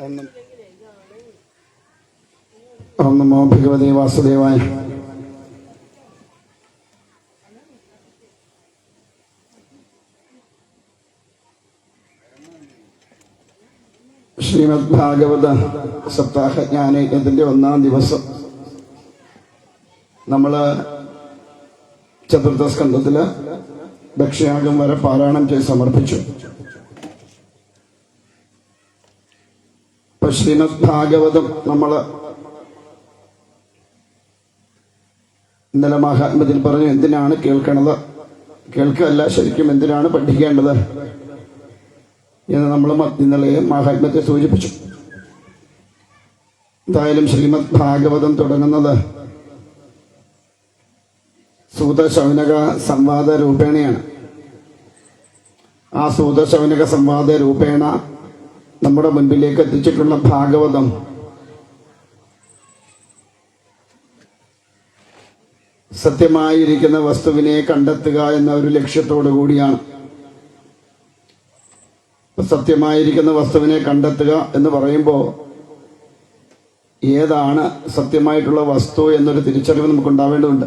ഓം നമോ ഭഗവതേ വാസുദേവായ. ശ്രീമദ് ഭാഗവത സപ്താഹ ജ്ഞാനയജ്ഞത്തിന്റെ 1-ാം ദിവസം നമ്മള് ചതുർത്ഥ സ്കന്ധത്തില് ദക്ഷയാഗം വരെ പാരായണം ചെയ്ത് സമർപ്പിച്ചു. ഇപ്പൊ ശ്രീമദ് ഭാഗവതം നമ്മള് ഇന്നലെ മഹാത്മ്യത്തിൽ പറഞ്ഞു എന്തിനാണ് കേൾക്കണത്, കേൾക്കല്ല ശരിക്കും എന്തിനാണ് പഠിക്കേണ്ടത് എന്ന് നമ്മൾ ഇന്നലെ മഹാത്മ്യത്തെ സൂചിപ്പിച്ചു. എന്തായാലും ശ്രീമദ് ഭാഗവതം തുടങ്ങുന്നത് സൂതശൗനക സംവാദ രൂപേണയാണ്. ആ സൂതശൗനക സംവാദ രൂപേണ നമ്മുടെ മുൻപിലേക്ക് എത്തിച്ചിട്ടുള്ള ഭാഗവതം സത്യമായിരിക്കുന്ന വസ്തുവിനെ കണ്ടെത്തുക എന്ന ഒരു ലക്ഷ്യത്തോടു കൂടിയാണ്. സത്യമായിരിക്കുന്ന വസ്തുവിനെ കണ്ടെത്തുക എന്ന് പറയുമ്പോൾ ഏതാണ് സത്യമായിട്ടുള്ള വസ്തു എന്നൊരു തിരിച്ചറിവ് നമുക്ക് ഉണ്ടാവേണ്ടതുണ്ട്.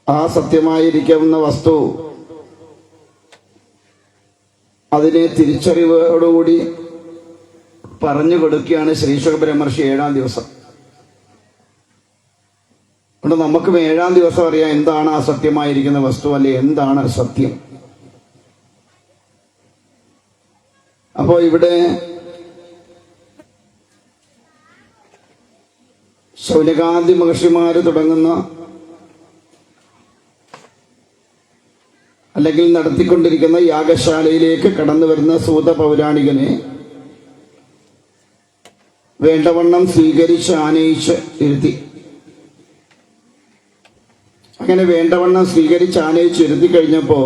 ആ സത്യമായിരിക്കുന്ന വസ്തു അതിനെ തിരിച്ചറിവോടുകൂടി പറഞ്ഞു കൊടുക്കുകയാണ് ശ്രീശുക ബ്രഹ്മർഷി 7-ാം ദിവസം. അതുകൊണ്ട് നമുക്കും 7-ാം ദിവസം അറിയാം എന്താണ് ആ സത്യമായിരിക്കുന്ന വസ്തു, അല്ലെ എന്താണ് സത്യം. അപ്പോ ഇവിടെ ശൗനകാദി മഹർഷിമാര് തുടങ്ങുന്ന അല്ലെങ്കിൽ നടത്തിക്കൊണ്ടിരിക്കുന്ന യാഗശാലയിലേക്ക് കടന്നു വരുന്ന സൂത പൗരാണികനെ വേണ്ടവണ്ണം സ്വീകരിച്ച് ആനയിച്ച് ഇരുത്തി. അങ്ങനെ വേണ്ടവണ്ണം സ്വീകരിച്ച് ആനയിച്ച് ഇരുത്തി കഴിഞ്ഞപ്പോ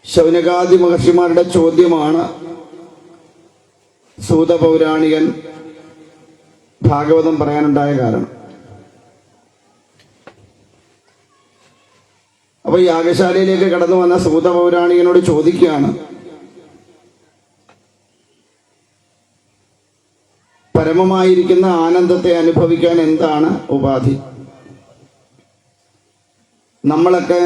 ശൗനകാദി മഹർഷിമാരുടെ ചോദ്യമാണ് സൂത പൗരാണികൻ ഭാഗവതം പറയാനുണ്ടായ കാരണം. അപ്പൊ യാഗശാലയിലേക്ക് കടന്നു വന്ന സൂത പൗരാണികനോട് ചോദിക്കുകയാണ്, പരമമായിരിക്കുന്ന ആനന്ദത്തെ അനുഭവിക്കാൻ എന്താണ് ഉപാധി? നമ്മളൊക്കെ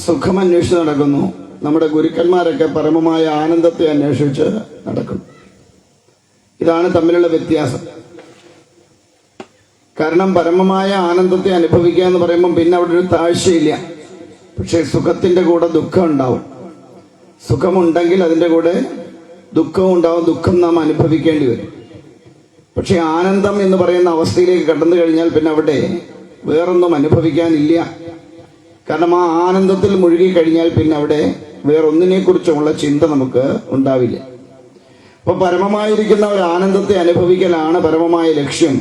സുഖം അന്വേഷിച്ച് നടക്കുന്നു, നമ്മുടെ ഗുരുക്കന്മാരൊക്കെ പരമമായ ആനന്ദത്തെ അന്വേഷിച്ച് നടക്കുന്നു. ഇതാണ് തമ്മിലുള്ള വ്യത്യാസം. കാരണം പരമമായ ആനന്ദത്തെ അനുഭവിക്കുക എന്ന് പറയുമ്പോൾ പിന്നെ അവിടെ ഒരു താഴ്ചയില്ല. പക്ഷെ സുഖത്തിന്റെ കൂടെ ദുഃഖം ഉണ്ടാവും. സുഖമുണ്ടെങ്കിൽ അതിന്റെ കൂടെ ദുഃഖവും ഉണ്ടാവും. ദുഃഖം നാം അനുഭവിക്കേണ്ടി വരും. പക്ഷെ ആനന്ദം എന്ന് പറയുന്ന അവസ്ഥയിലേക്ക് കടന്നു കഴിഞ്ഞാൽ പിന്നെ അവിടെ വേറൊന്നും അനുഭവിക്കാനില്ല. കാരണം ആ ആനന്ദത്തിൽ മുഴുകി കഴിഞ്ഞാൽ പിന്നെ അവിടെ വേറൊന്നിനെ കുറിച്ചുമുള്ള ചിന്ത നമുക്ക് ഉണ്ടാവില്ല. അപ്പൊ പരമമായിരിക്കുന്ന ഒരു ആനന്ദത്തെ അനുഭവിക്കലാണ് പരമമായ ലക്ഷ്യം.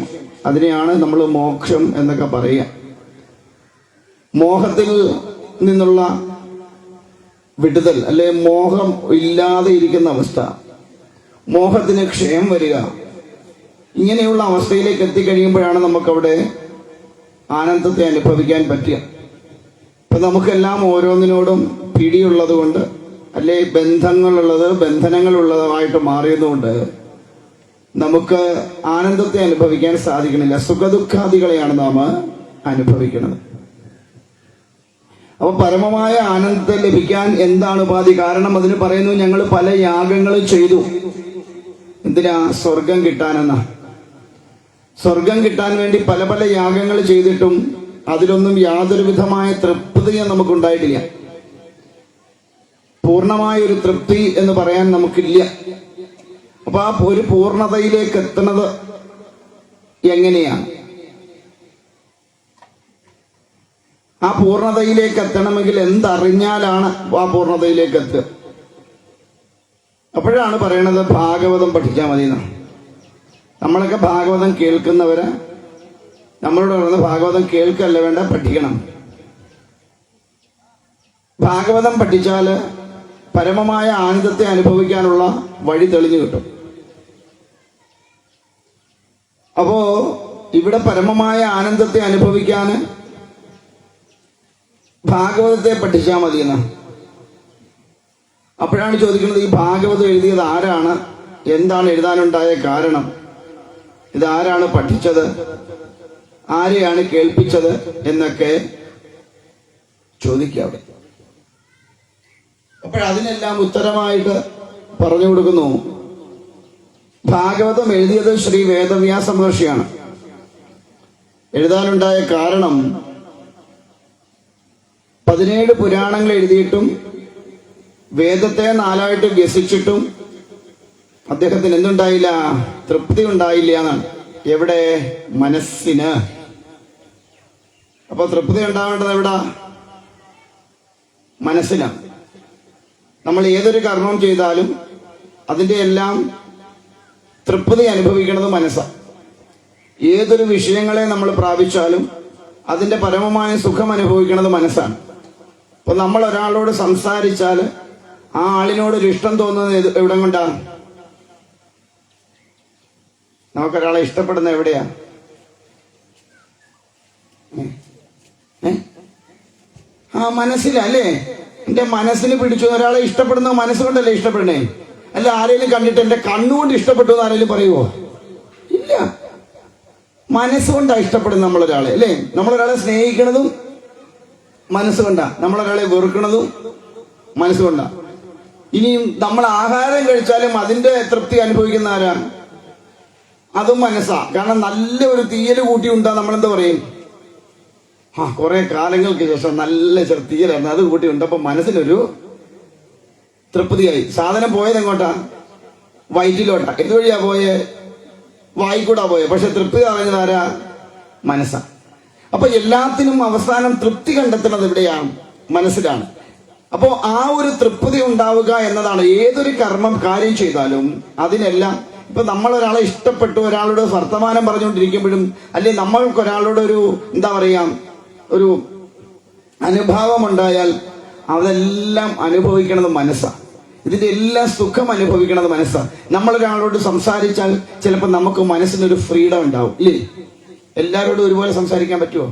അതിനെയാണ് നമ്മൾ മോക്ഷം എന്നൊക്കെ പറയുക. മോഹത്തിൽ നിന്നുള്ള വിടുതൽ, അല്ലെ മോഹം ഇല്ലാതെ ഇരിക്കുന്ന അവസ്ഥ, മോഹത്തിന് ക്ഷയം വരിക, ഇങ്ങനെയുള്ള അവസ്ഥയിലേക്ക് എത്തിക്കഴിയുമ്പോഴാണ് നമുക്കവിടെ ആനന്ദത്തെ അനുഭവിക്കാൻ പറ്റുക. ഇപ്പൊ നമുക്കെല്ലാം ഓരോന്നിനോടും പിടിയുള്ളത് കൊണ്ട്, അല്ലെ ബന്ധനങ്ങളുള്ളതായിട്ട് മാറിയതുകൊണ്ട് നമുക്ക് ആനന്ദത്തെ അനുഭവിക്കാൻ സാധിക്കണില്ല. സുഖദുഃഖാദികളെയാണ് നാം അനുഭവിക്കുന്നത്. അപ്പൊ പരമമായ ആനന്ദത്തെ ലഭിക്കാൻ എന്താണ് ഉപാധി? കാരണം അതിന് പറയുന്നു, ഞങ്ങൾ പല യാഗങ്ങളും ചെയ്തു. എന്തിനാ? സ്വർഗം കിട്ടാനെന്ന. സ്വർഗം കിട്ടാൻ വേണ്ടി പല പല യാഗങ്ങൾ ചെയ്തിട്ടും അതിലൊന്നും യാതൊരു വിധമായ തൃപ്തിയും നമുക്കുണ്ടായിട്ടില്ല. പൂർണ്ണമായൊരു തൃപ്തി എന്ന് പറയാൻ നമുക്കില്ല. അപ്പൊ ആ ഒരു പൂർണ്ണതയിലേക്ക് എത്തുന്നത് എങ്ങനെയാണ്? ആ പൂർണ്ണതയിലേക്ക് എത്തണമെങ്കിൽ എന്തറിഞ്ഞാലാണ് ആ പൂർണ്ണതയിലേക്ക് എത്തുക? അപ്പോഴാണ് പറയണത് ഭാഗവതം പഠിച്ചാൽ മതി എന്നാണ്. നമ്മളൊക്കെ ഭാഗവതം കേൾക്കുന്നവര് നമ്മളോട് പറയുന്നത് ഭാഗവതം കേൾക്കല്ല വേണ്ട, പഠിക്കണം. ഭാഗവതം പഠിച്ചാല് പരമമായ ആനന്ദത്തെ അനുഭവിക്കാനുള്ള വഴി തെളിഞ്ഞു കിട്ടും. അപ്പോ ഇവിടെ പരമമായ ആനന്ദത്തെ അനുഭവിക്കാൻ ഭാഗവതത്തെ പഠിച്ചാൽ മതി എന്നാണ്. അപ്പോഴാണ് ചോദിക്കുന്നത്, ഈ ഭാഗവതം എഴുതിയത് ആരാണ്, എന്താണ് എഴുതാനുണ്ടായ കാരണം, ഇതാരാണ് പഠിച്ചത്, ആരെയാണ് കേൾപ്പിച്ചത് എന്നൊക്കെ ചോദിക്കുക അവിടെ. അപ്പോഴതിനെല്ലാം ഉത്തരമായിട്ട് പറഞ്ഞു കൊടുക്കുന്നു. ഭാഗവതം എഴുതിയത് ശ്രീ വേദവ്യാസ മഹർഷിയാണ്. എഴുതാനുണ്ടായ കാരണം, 17 പുരാണങ്ങൾ എഴുതിയിട്ടും വേദത്തെ 4ആയിട്ട് വ്യസിച്ചിട്ടും അദ്ദേഹത്തിന് എന്തുണ്ടായില്ല? തൃപ്തി ഉണ്ടായില്ല എന്നാണ്. എവിടെ? മനസ്സിന്. അപ്പൊ തൃപ്തി ഉണ്ടാവേണ്ടത് എവിടാ? മനസ്സിലാണ്. നമ്മൾ ഏതൊരു കർമ്മം ചെയ്താലും അതിൻ്റെ എല്ലാം തൃപ്തി അനുഭവിക്കുന്നത് മനസ്സാണ്. ഏതൊരു വിഷയങ്ങളെ നമ്മൾ പ്രാപിച്ചാലും അതിൻ്റെ പരമമായ സുഖം അനുഭവിക്കുന്നത് മനസ്സാണ്. അപ്പൊ നമ്മൾ ഒരാളോട് സംസാരിച്ചാൽ ആ ആളിനോടൊരു ഇഷ്ടം തോന്നുന്നത് എവിടെ കൊണ്ടാ? നമുക്കൊരാളെ ഇഷ്ടപ്പെടുന്ന എവിടെയാ? മനസ്സിലല്ലേ? എന്റെ മനസ്സിന് പിടിച്ചു. ഒരാളെ ഇഷ്ടപ്പെടുന്നത് മനസ്സുകൊണ്ടല്ലേ ഇഷ്ടപ്പെടണേ? അല്ല ആരെങ്കിലും കണ്ടിട്ട് എന്റെ കണ്ണുകൊണ്ട് ഇഷ്ടപ്പെട്ടു എന്ന് ആരെങ്കിലും പറയുമോ? ഇല്ല. മനസ്സുകൊണ്ടാണ് ഇഷ്ടപ്പെടുന്നത് നമ്മളൊരാളെ, അല്ലേ? നമ്മളൊരാളെ സ്നേഹിക്കണതും മനസ്സുകൊണ്ടാ, നമ്മളൊരാളെ വെറുക്കണതും മനസ്സുകൊണ്ടാ. ഇനിയും നമ്മൾ ആഹാരം കഴിച്ചാലും അതിന്റെ തൃപ്തി അനുഭവിക്കുന്ന ആരാ? അതും മനസ്സാ. കാരണം നല്ല ഒരു തീയല് കൂട്ടി ഉണ്ടാ നമ്മളെന്താ പറയും? കുറെ കാലങ്ങൾക്ക് ശേഷം നല്ല തീയലായിരുന്നു, അത് കൂട്ടി ഉണ്ടപ്പോ മനസ്സിനൊരു തൃപ്തിയായി. സാധനം പോയത് എങ്ങോട്ടാ? വയറ്റിലോട്ടാ. എന്തുവഴിയാ പോയെ? വായിക്കൂടാ പോയെ. പക്ഷെ തൃപ്തി അറിഞ്ഞത് ആരാ? മനസ്സാ. അപ്പൊ എല്ലാത്തിനും അവസാനം തൃപ്തി കണ്ടെത്തുന്നത് എവിടെയാണ്? മനസ്സിലാണ്. അപ്പോ ആ ഒരു തൃപ്തി ഉണ്ടാവുക എന്നതാണ് ഏതൊരു കർമ്മം കാര്യം ചെയ്താലും അതിനെല്ലാം. ഇപ്പൊ നമ്മൾ ഒരാളെ ഇഷ്ടപ്പെട്ടു, ഒരാളോട് വർത്തമാനം പറഞ്ഞുകൊണ്ടിരിക്കുമ്പോഴും, അല്ലെ നമ്മൾക്ക് ഒരാളോട് ഒരു എന്താ പറയാ ഒരു അനുഭാവം ഉണ്ടായാൽ അതെല്ലാം അനുഭവിക്കണത് മനസ്സാണ്. ഇതിന്റെ എല്ലാം സുഖം അനുഭവിക്കണത് മനസ്സാണ്. നമ്മളൊരാളോട് സംസാരിച്ചാൽ ചിലപ്പോൾ നമുക്ക് മനസ്സിനൊരു ഫ്രീഡം ഉണ്ടാവും, ഇല്ലേ? എല്ലാവരോടും ഒരുപോലെ സംസാരിക്കാൻ പറ്റുമോ?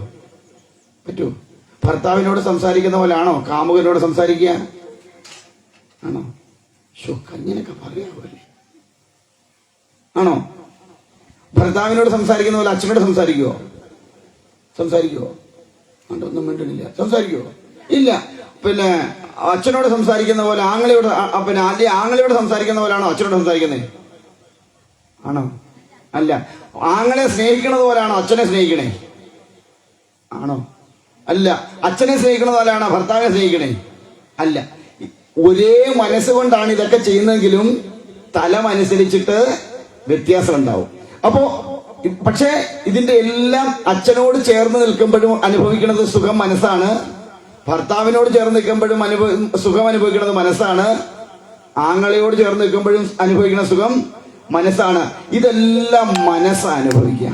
പറ്റുമോ? ഭർത്താവിനോട് സംസാരിക്കുന്ന പോലെയാണോ കാമുകനോട് സംസാരിക്കുക? ആണോ? ഇങ്ങനെയൊക്കെ പറയാമല്ലേ? ആണോ? ഭർത്താവിനോട് സംസാരിക്കുന്ന പോലെ അച്ഛനോട് സംസാരിക്കുവോ? സംസാരിക്കുവോ? ഒന്നും മിണ്ടണില്ല. സംസാരിക്കുവോ? ഇല്ല. പിന്നെ അച്ഛനോട് സംസാരിക്കുന്ന പോലെ ആങ്ങളയോട്, പിന്നെ അല്ലെ ആങ്ങളയോട് സംസാരിക്കുന്ന പോലെയാണോ അച്ഛനോട് സംസാരിക്കുന്നത്? ആണോ? അല്ല. ആങ്ങളെ സ്നേഹിക്കുന്നത് പോലെയാണോ അച്ഛനെ സ്നേഹിക്കണേ? ആണോ? അല്ല. അച്ഛനെ സ്നേഹിക്കുന്നത് പോലെയാണോ ഭർത്താവിനെ സ്നേഹിക്കണേ? അല്ല. ഒരേ മനസ്സുകൊണ്ടാണ് ഇതൊക്കെ ചെയ്യുന്നതെങ്കിലും തലമനുസരിച്ചിട്ട് വ്യത്യാസം ഉണ്ടാവും. അപ്പോ പക്ഷേ ഇതിന്റെ എല്ലാം അച്ഛനോട് ചേർന്ന് നിൽക്കുമ്പോഴും അനുഭവിക്കുന്നത് സുഖം മനസ്സാണ്. ഭർത്താവിനോട് ചേർന്ന് നിൽക്കുമ്പോഴും സുഖം അനുഭവിക്കുന്നത് മനസ്സാണ്. ആങ്ങളയോട് ചേർന്ന് നിൽക്കുമ്പോഴും അനുഭവിക്കുന്ന സുഖം മനസ്സാണ്. ഇതെല്ലാം മനസ്സ് അനുഭവിക്കുക.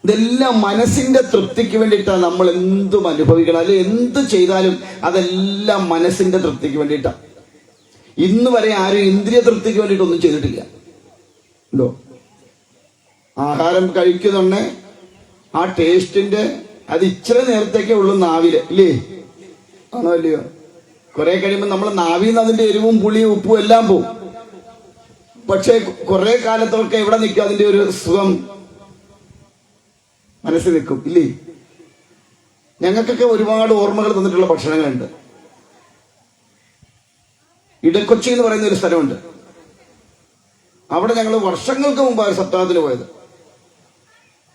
ഇതെല്ലാം മനസ്സിന്റെ തൃപ്തിക്ക് വേണ്ടിയിട്ടാണ് നമ്മൾ എന്തും അനുഭവിക്കണം, അല്ലെ എന്ത് ചെയ്താലും അതെല്ലാം മനസ്സിന്റെ തൃപ്തിക്ക് വേണ്ടിയിട്ടാണ്. ഇന്ന് വരെ ആരും ഇന്ദ്രിയ തൃപ്തിക്ക് വേണ്ടിയിട്ടൊന്നും ചെയ്തിട്ടില്ല. ഉണ്ടോ? ആഹാരം കഴിക്കുന്നുണ്ടെ ആ ടേസ്റ്റിന്റെ അത് ഇച്ചിരി നേരത്തേക്കേ ഉള്ളൂ നാവില്, ഇല്ലേ? ആണോ അല്ലയോ? കുറെ കഴിയുമ്പോൾ നമ്മൾ നാവിൽ നിന്ന് അതിന്റെ എരിവും പുളിയും ഉപ്പും എല്ലാം പോവും. പക്ഷെ കുറെ കാലത്തൊക്കെ എവിടെ നിൽക്കും അതിന്റെ ഒരു സുഖം? മനസ്സിൽ നിൽക്കും, ഇല്ലേ? ഞങ്ങൾക്കൊക്കെ ഒരുപാട് ഓർമ്മകൾ തന്നിട്ടുള്ള ഭക്ഷണങ്ങളുണ്ട്. ഇടക്കൊച്ചി എന്ന് പറയുന്ന ഒരു സ്ഥലമുണ്ട്. അവിടെ ഞങ്ങൾ വർഷങ്ങൾക്ക് മുമ്പാണ് സപ്താഹത്തിന് പോയത്.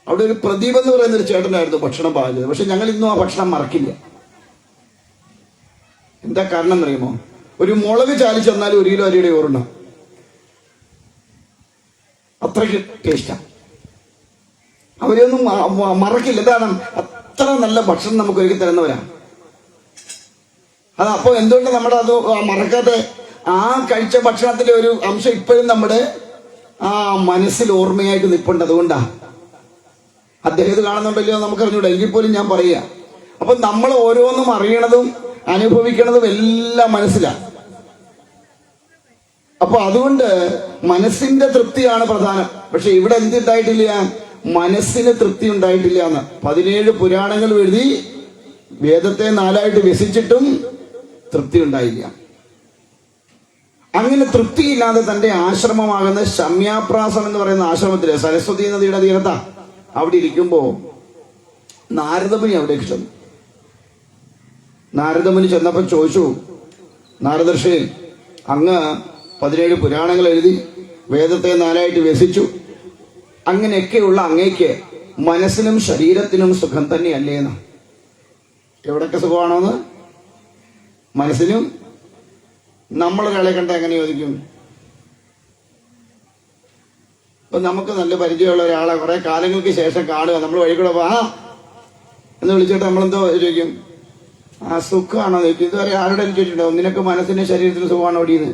അവിടെ ഒരു പ്രദീപ് എന്ന് പറയുന്ന ഒരു ചേട്ടനായിരുന്നു ഭക്ഷണം പാചകം. പക്ഷെ ഞങ്ങൾ ഇന്നും ആ ഭക്ഷണം മറക്കില്ല. എന്താ കാരണം എന്നറിയുമോ? ഒരു മുളക് ചാലിച്ച് തന്നാലും 1 കിലോ അരിയുടെ ഓർമ്മ. അത്രയ്ക്ക് ടേസ്റ്റാണ്. അവരെയൊന്നും മറക്കില്ല. എന്താണ്? അത്ര നല്ല ഭക്ഷണം നമുക്ക് ഒരുക്കി തരുന്നവരാ. അത് അപ്പോൾ എന്തുകൊണ്ട് നമ്മുടെ അത് മറക്കാതെ ആ കഴിച്ച ഭക്ഷണത്തിന്റെ ഒരു അംശം ഇപ്പോഴും നമ്മുടെ ആ മനസ്സിൽ ഓർമ്മയായിട്ട് നിൽപ്പുണ്ട്. അതുകൊണ്ടാ അദ്ദേഹം ഇത് കാണുന്നുണ്ടല്ലോ നമുക്കറിഞ്ഞൂടാ. എങ്കിൽ പോലും ഞാൻ പറയുക. അപ്പൊ നമ്മൾ ഓരോന്നും അറിയണതും അനുഭവിക്കണതും എല്ലാം മനസ്സിലാണ്. അപ്പൊ അതുകൊണ്ട് മനസ്സിന്റെ തൃപ്തിയാണ് പ്രധാനം. പക്ഷെ ഇവിടെ എന്തുണ്ടായിട്ടില്ല? മനസ്സിന് തൃപ്തി ഉണ്ടായിട്ടില്ല എന്ന്. 17 പുരാണങ്ങൾ എഴുതി വേദത്തെ 4ആയിട്ട് വ്യസിച്ചിട്ടും തൃപ്തി ഉണ്ടായില്ല. അങ്ങനെ തൃപ്തിയില്ലാതെ തന്റെ ആശ്രമമാകുന്ന ശമ്യാപ്രാസം എന്ന് പറയുന്ന ആശ്രമത്തില് സരസ്വതി നദിയുടെ തീരത്താ അവിടെ ഇരിക്കുമ്പോ നാരദമുനി അവിടേക്ക് ചെന്നു. നാരദമുനി ചെന്നപ്പോ ചോദിച്ചു, നാരദർഷി, അങ്ങ് 17 പുരാണങ്ങൾ എഴുതി വേദത്തെ 4ആയിട്ട് വ്യസിച്ചു. അങ്ങനെയൊക്കെയുള്ള അങ്ങേക്ക് മനസ്സിനും ശരീരത്തിനും സുഖം തന്നെയല്ലേന്ന്? എവിടൊക്കെ സുഖമാണോന്ന്? മനസ്സിനും. നമ്മളൊരാളെ കണ്ട എങ്ങനെ ചോദിക്കും? ഇപ്പൊ നമുക്ക് നല്ല പരിചയമുള്ള ഒരാളെ കുറെ കാലങ്ങൾക്ക് ശേഷം കാണുക, നമ്മൾ വഴി കൂടെ വാ എന്ന് വിളിച്ചിട്ട് നമ്മളെന്തോ ചോദിക്കും? ആ സുഖമാണോ ചോദിക്കും. ഇതുവരെ ആരുടെ ചോദിച്ചിട്ടുണ്ടോ നിനക്ക് മനസ്സിനും ശരീരത്തിനും സുഖമാണോ ഓടിയെന്ന്?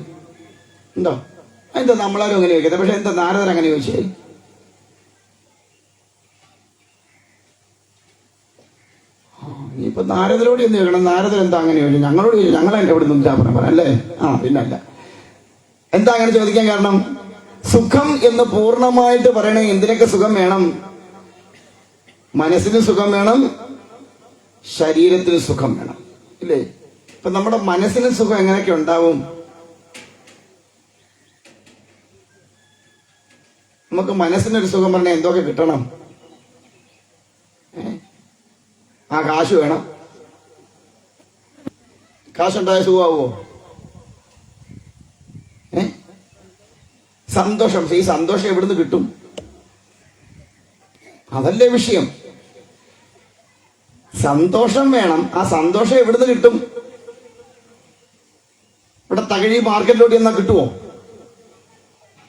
ഉണ്ടോ? എന്താ നമ്മളാരും അങ്ങനെ ചോദിക്കട്ടെ. പക്ഷെ എന്താ നാരദർ അങ്ങനെ ചോദിച്ചേ? ഇനിയിപ്പൊ നാരദരോട് എന്ന് ചോദിക്കണം, നാരദർ എന്താ അങ്ങനെ ചോദിച്ചു? ഞങ്ങളോട് ചോദിച്ചു, ഞങ്ങളെന്റെ ഇവിടെ നിന്ന് പറയാം അല്ലേ? പിന്നല്ല. എന്താ അങ്ങനെ ചോദിക്കാൻ കാരണം? സുഖം എന്ന് പൂർണ്ണമായിട്ട് പറയണേ എന്തിനൊക്കെ സുഖം വേണം? മനസ്സിന് സുഖം വേണം, ശരീരത്തിന് സുഖം വേണം, ഇല്ലേ? ഇപ്പൊ നമ്മുടെ മനസ്സിന് സുഖം എങ്ങനെയൊക്കെ ഉണ്ടാവും? നമുക്ക് മനസ്സിനൊരു സുഖം പറഞ്ഞാൽ എന്തൊക്കെ കിട്ടണം? കാശ് വേണം. കാശുണ്ടായ സുഖമാവോ? സന്തോഷം. ഈ സന്തോഷം എവിടുന്ന് കിട്ടും? അതല്ലേ വിഷയം. സന്തോഷം വേണം. ആ സന്തോഷം എവിടുന്ന് കിട്ടും? ഇവിടെ തകഴി മാർക്കറ്റിലോട്ട് എന്നാ കിട്ടുമോ?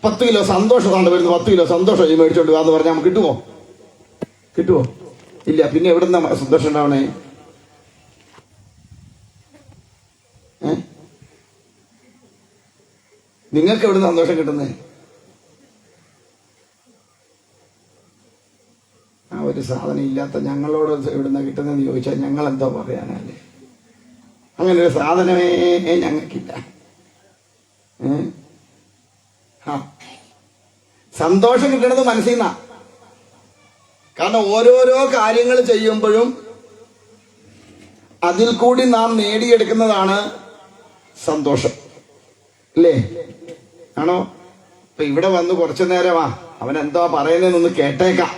10 കിലോ സന്തോഷമാണ് വരുന്നത്, 10 കിലോ സന്തോഷം മേടിച്ചോണ്ട് വാന്ന് പറഞ്ഞാൽ നമുക്ക് കിട്ടുമോ? കിട്ടുമോ? ഇല്ല. പിന്നെ എവിടുന്ന സന്തോഷം ഉണ്ടാവണേ? നിങ്ങൾക്ക് എവിടുന്ന് സന്തോഷം കിട്ടുന്നേ? ആ ഒരു സാധനം ഇല്ലാത്ത ഞങ്ങളോട് എവിടുന്ന കിട്ടുന്നതെന്ന് ചോദിച്ചാൽ ഞങ്ങൾ എന്തോ പറയാനല്ലേ? അങ്ങനെ ഒരു സാധനമേ ഞങ്ങൾക്കില്ല. സന്തോഷം കിട്ടണത് മനസ്സിൽ നിന്നാ. കാരണം ഓരോരോ കാര്യങ്ങൾ ചെയ്യുമ്പോഴും അതിൽ കൂടി നാം നേടിയെടുക്കുന്നതാണ് സന്തോഷം, അല്ലേ? ആണോ? ഇപ്പൊ ഇവിടെ വന്ന് കുറച്ചു നേരമാ അവൻ എന്തോ പറയുന്നതെന്നൊന്ന് കേട്ടേക്കാം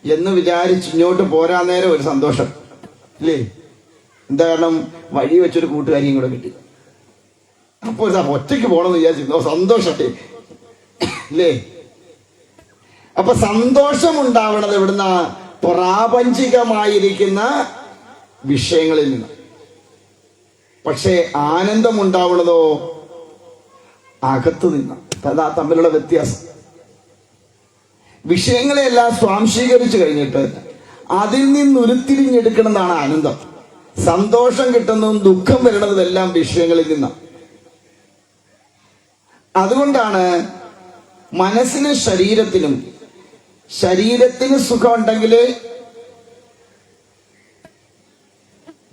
എന്ന് വിചാരിച്ച് ഇങ്ങോട്ട് പോരാൻ നേരം ഒരു സന്തോഷം, ഇല്ലേ? എന്താ കാരണം? വഴി വെച്ചൊരു കൂട്ടുകാരിയും കൂടെ കിട്ടി. അപ്പോൾ ഒറ്റയ്ക്ക് പോകണമെന്ന് വിചാരിച്ചിരുന്നു, സന്തോഷത്തെ, ഇല്ലേ? അപ്പൊ സന്തോഷം ഉണ്ടാവണത് എവിടുന്ന? പ്രാപഞ്ചികമായിരിക്കുന്ന വിഷയങ്ങളിൽ നിന്ന്. പക്ഷേ ആനന്ദം ഉണ്ടാവണതോ അകത്തു നിന്ന്. അതാ തമ്മിലുള്ള വ്യത്യാസം. വിഷയങ്ങളെല്ലാം സ്വാംശീകരിച്ചു കഴിഞ്ഞിട്ട് അതിൽ നിന്ന് ഉരുത്തിരിഞ്ഞെടുക്കണമെന്നാണ് ആനന്ദം. സന്തോഷം കിട്ടുന്നതും ദുഃഖം വരുന്നതും എല്ലാം വിഷയങ്ങളിൽ നിന്നാണ്. അതുകൊണ്ടാണ് മനസ്സിനും ശരീരത്തിന് സുഖമുണ്ടെങ്കിൽ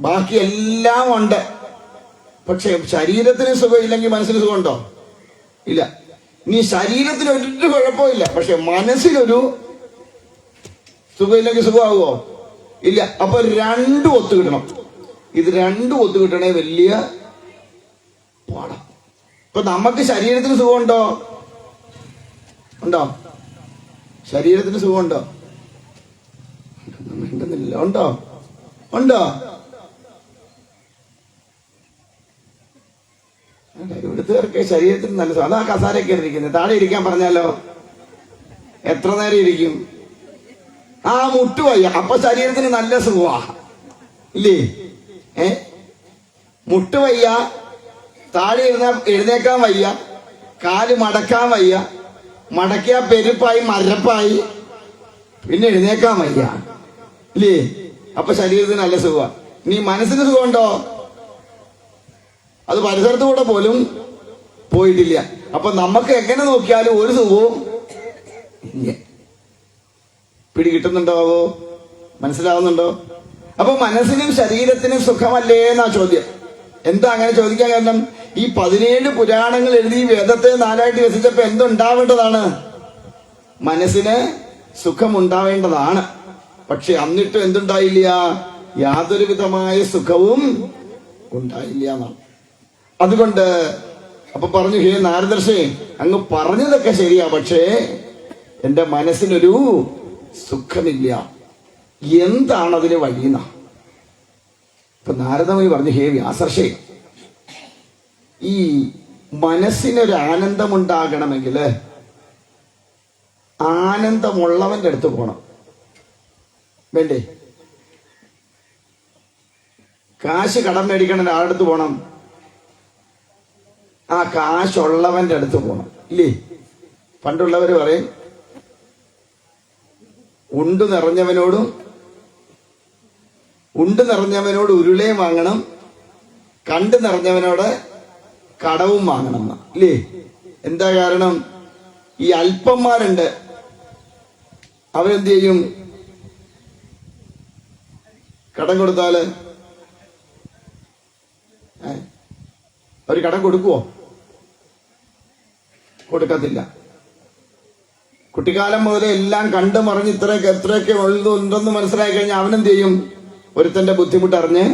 ബാക്കി എല്ലാം ഉണ്ട്. പക്ഷെ ശരീരത്തിന് സുഖമില്ലെങ്കിൽ മനസ്സിന് സുഖമുണ്ടോ? ഇല്ല. ഇനി ശരീരത്തിന് ഒരു കുഴപ്പമില്ല, പക്ഷെ മനസ്സിനൊരു സുഖമില്ലെങ്കിൽ സുഖമാകുമോ? ഇല്ല. അപ്പൊ രണ്ടും ഒത്തു കിട്ടണം. ഇത് രണ്ടും ഒത്തു കിട്ടണേ വലിയ പാടാം. ഇപ്പൊ നമുക്ക് ശരീരത്തിന് സുഖമുണ്ടോ? ഉണ്ടോ? ശരീരത്തിന് സുഖമുണ്ടോ? മിണ്ടുന്നില്ല. ഉണ്ടോ? ഉണ്ടോ? ഇവിടുത്തെ ശരീരത്തിന് നല്ല സുഖം. അതാ കസാരയൊക്കെ ഇരിക്കുന്നത്. താഴെ ഇരിക്കാൻ പറഞ്ഞാലോ എത്ര നേരം ഇരിക്കും? മുട്ടുവയ്യ. അപ്പൊ ശരീരത്തിന് നല്ല സുഖമാ, ഇല്ലേ? മുട്ടുവയ്യ, താഴെ എഴുന്നേക്കാൻ വയ്യ, കാല് മടക്കാൻ വയ്യ, മടക്കിയ പെരുപ്പായി മരപ്പായി, പിന്നെ എഴുന്നേക്കാൻ വയ്യ, ഇല്ലേ? അപ്പൊ ശരീരത്തിന് നല്ല സുഖ. ഇനി മനസ്സിന് സുഖമുണ്ടോ? അത് പരിസരത്ത് കൂടെ പോലും പോയിട്ടില്ല. അപ്പൊ നമുക്ക് എങ്ങനെ നോക്കിയാലും ഒരു സുഖവും പിടികിട്ടുന്നുണ്ടോ? മനസ്സിലാവുന്നുണ്ടോ? അപ്പൊ മനസ്സിനും ശരീരത്തിനും സുഖമല്ലേ എന്നാ ചോദ്യം. എന്താ അങ്ങനെ ചോദിക്കാൻ കാരണം? ഈ 17 പുരാണങ്ങൾ എഴുതി വേദത്തെ 4ആയിട്ട് വ്യസിച്ചപ്പോ എന്തുണ്ടാവേണ്ടതാണ്? മനസ്സിന് സുഖമുണ്ടാവേണ്ടതാണ്. പക്ഷെ എന്നിട്ടും എന്തുണ്ടായില്ല? യാതൊരു വിധമായ സുഖവും ഉണ്ടായില്ല എന്നാണ്. അതുകൊണ്ട് അപ്പൊ പറഞ്ഞു, ഹേ നാരദർശേ, അങ്ങ് പറഞ്ഞതൊക്കെ ശരിയാ, പക്ഷേ എന്റെ മനസ്സിനൊരു സുഖമില്ല. എന്താണ് അതിന് വഴിയെന്ന? ഇപ്പൊ നാരദമുനി പറഞ്ഞു, ഹേ വ്യാസർഷേ, ഈ മനസ്സിനൊരു ആനന്ദമുണ്ടാകണമെങ്കിൽ ആനന്ദമുള്ളവന്റെ അടുത്ത് പോണം. വേണ്ടേ? കാശ് കടം മേടിക്കണം, ആരുടെ അടുത്ത് പോണം? ആ കാശുള്ളവന്റെ അടുത്ത് പോണം, ഇല്ലേ? പണ്ടുള്ളവര് പറയും, ഉണ്ട് നിറഞ്ഞവനോട് ഉരുളയും വാങ്ങണം, കണ്ടു നിറഞ്ഞവനോട് കടവും വാങ്ങണം എന്ന്, ഇല്ലേ? എന്താ കാരണം? ഈ അല്പന്മാരുണ്ട്, അവരെന്ത് ചെയ്യും? കടം കൊടുത്താല് അവര് കടം കൊടുക്കുവോ? കൊടുക്കത്തില്ല. കുട്ടിക്കാലം മുതലേ എല്ലാം കണ്ടു മറിഞ്ഞ് എത്രയൊക്കെ ഉണ്ടെന്ന് മനസ്സിലാക്കി കഴിഞ്ഞാൽ അവനെന്ത് ചെയ്യും? ഒരുത്തന്റെ ബുദ്ധിമുട്ടറിഞ്ഞ്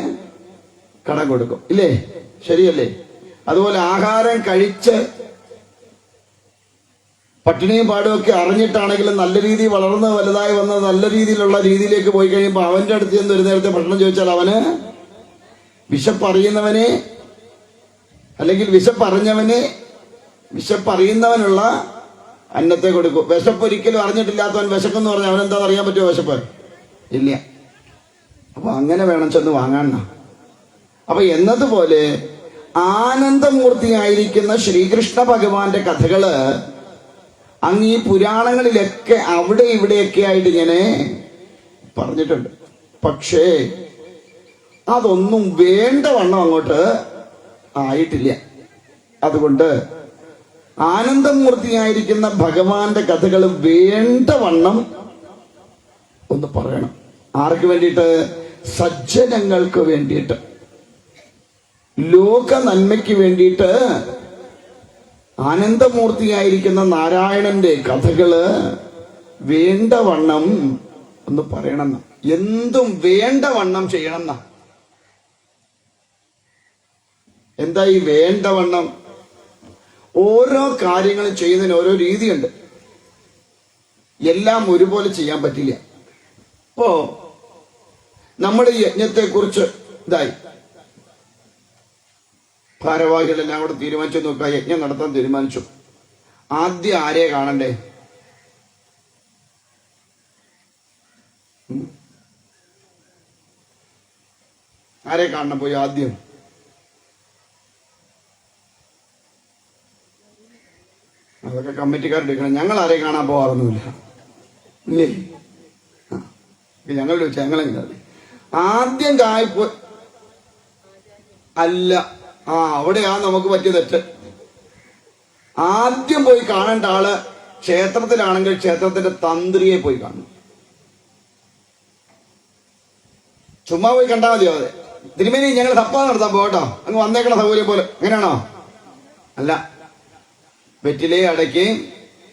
കടം കൊടുക്കും, ഇല്ലേ? ശരിയല്ലേ? അതുപോലെ ആഹാരം കഴിച്ച് പട്ടിണിയും പാടുമൊക്കെ അറിഞ്ഞിട്ടാണെങ്കിലും നല്ല രീതിയിൽ വളർന്ന് വലുതായി വന്ന് നല്ല രീതിയിലുള്ള രീതിയിലേക്ക് പോയി കഴിയുമ്പോൾ അവന്റെ അടുത്ത് ചെന്ന് ഒരു നേരത്തെ ഭക്ഷണം ചോദിച്ചാൽ അവന് വിശപ്പറിയുന്നവനെ, അല്ലെങ്കിൽ വിശപ്പറിയുന്നവനുള്ള അന്നത്തെ കൊടുക്കും. വിശപ്പ് ഒരിക്കലും അറിഞ്ഞിട്ടില്ലാത്തവൻ വിശക്കെന്ന് പറഞ്ഞാൽ അവനെന്താണെന്ന് അറിയാൻ പറ്റുമോ? വിശപ്പ് ഇല്ല. അപ്പൊ അങ്ങനെ വേണം ചെന്ന് വാങ്ങാൻ. അപ്പൊ എന്നതുപോലെ ആനന്ദമൂർത്തിയായിരിക്കുന്ന ശ്രീകൃഷ്ണ ഭഗവാന്റെ കഥകള് അങ്ങ് ഈ പുരാണങ്ങളിലൊക്കെ അവിടെ ഇവിടെയൊക്കെ ആയിട്ട് ഇങ്ങനെ പറഞ്ഞിട്ടുണ്ട്. പക്ഷേ അതൊന്നും വേണ്ടവണ്ണം അങ്ങോട്ട് ആയിട്ടില്ല. അതുകൊണ്ട് ആനന്ദമൂർത്തിയായിരിക്കുന്ന ഭഗവാന്റെ കഥകൾ വേണ്ടവണ്ണം ഒന്ന് പറയണം. ആർക്ക് വേണ്ടിയിട്ട്? സജ്ജനങ്ങൾക്ക് വേണ്ടിയിട്ട്, ലോക നന്മയ്ക്ക് വേണ്ടിയിട്ട് ആനന്ദമൂർത്തിയായിരിക്കുന്ന നാരായണന്റെ കഥകള് വേണ്ടവണ്ണം ഒന്ന് പറയണമെന്ന, എന്തും വേണ്ടവണ്ണം ചെയ്യണമെന്ന. എന്താ ഈ വേണ്ടവണ്ണം? ഓരോ കാര്യങ്ങളും ചെയ്യുന്നതിന് ഓരോ രീതിയുണ്ട്. എല്ലാം ഒരുപോലെ ചെയ്യാൻ പറ്റില്ല. ഇപ്പോ നമ്മുടെ യജ്ഞത്തെക്കുറിച്ച് ഭാരവാഹികളെല്ലാം കൂടെ തീരുമാനിച്ചു നോക്കുക, യജ്ഞം നടത്താൻ തീരുമാനിച്ചു. ആദ്യം ആരെ കാണണ്ടേ? ആരെ കാണണം പോയി ആദ്യം? അതൊക്കെ കമ്മിറ്റിക്കാരെടുക്കണം. ഞങ്ങൾ ആരെ കാണാൻ പോകാറൊന്നുമില്ല, ഇല്ലേ? ഞങ്ങൾ ചോദിച്ചാൽ ഞങ്ങളെങ്ങനെ ആദ്യം കായ്പോ അല്ല. അവിടെയാ നമുക്ക് പറ്റിയ തെറ്റ്. ആദ്യം പോയി കാണേണ്ട ആള് ക്ഷേത്രത്തിലാണെങ്കിൽ ക്ഷേത്രത്തിന്റെ തന്ത്രിയെ പോയി കാണണം. ചുമ്മാ പോയി കണ്ടാൽ മതിയോ? അതെ, തിരുമേനി ഞങ്ങൾ സപ്പാ നടത്താൻ പോകട്ടോ, അങ്ങ് വന്നേക്കണ സൗകര്യം പോലെ, എങ്ങനെയാണോ? അല്ല, വെറ്റിലെ അടയ്ക്കുകയും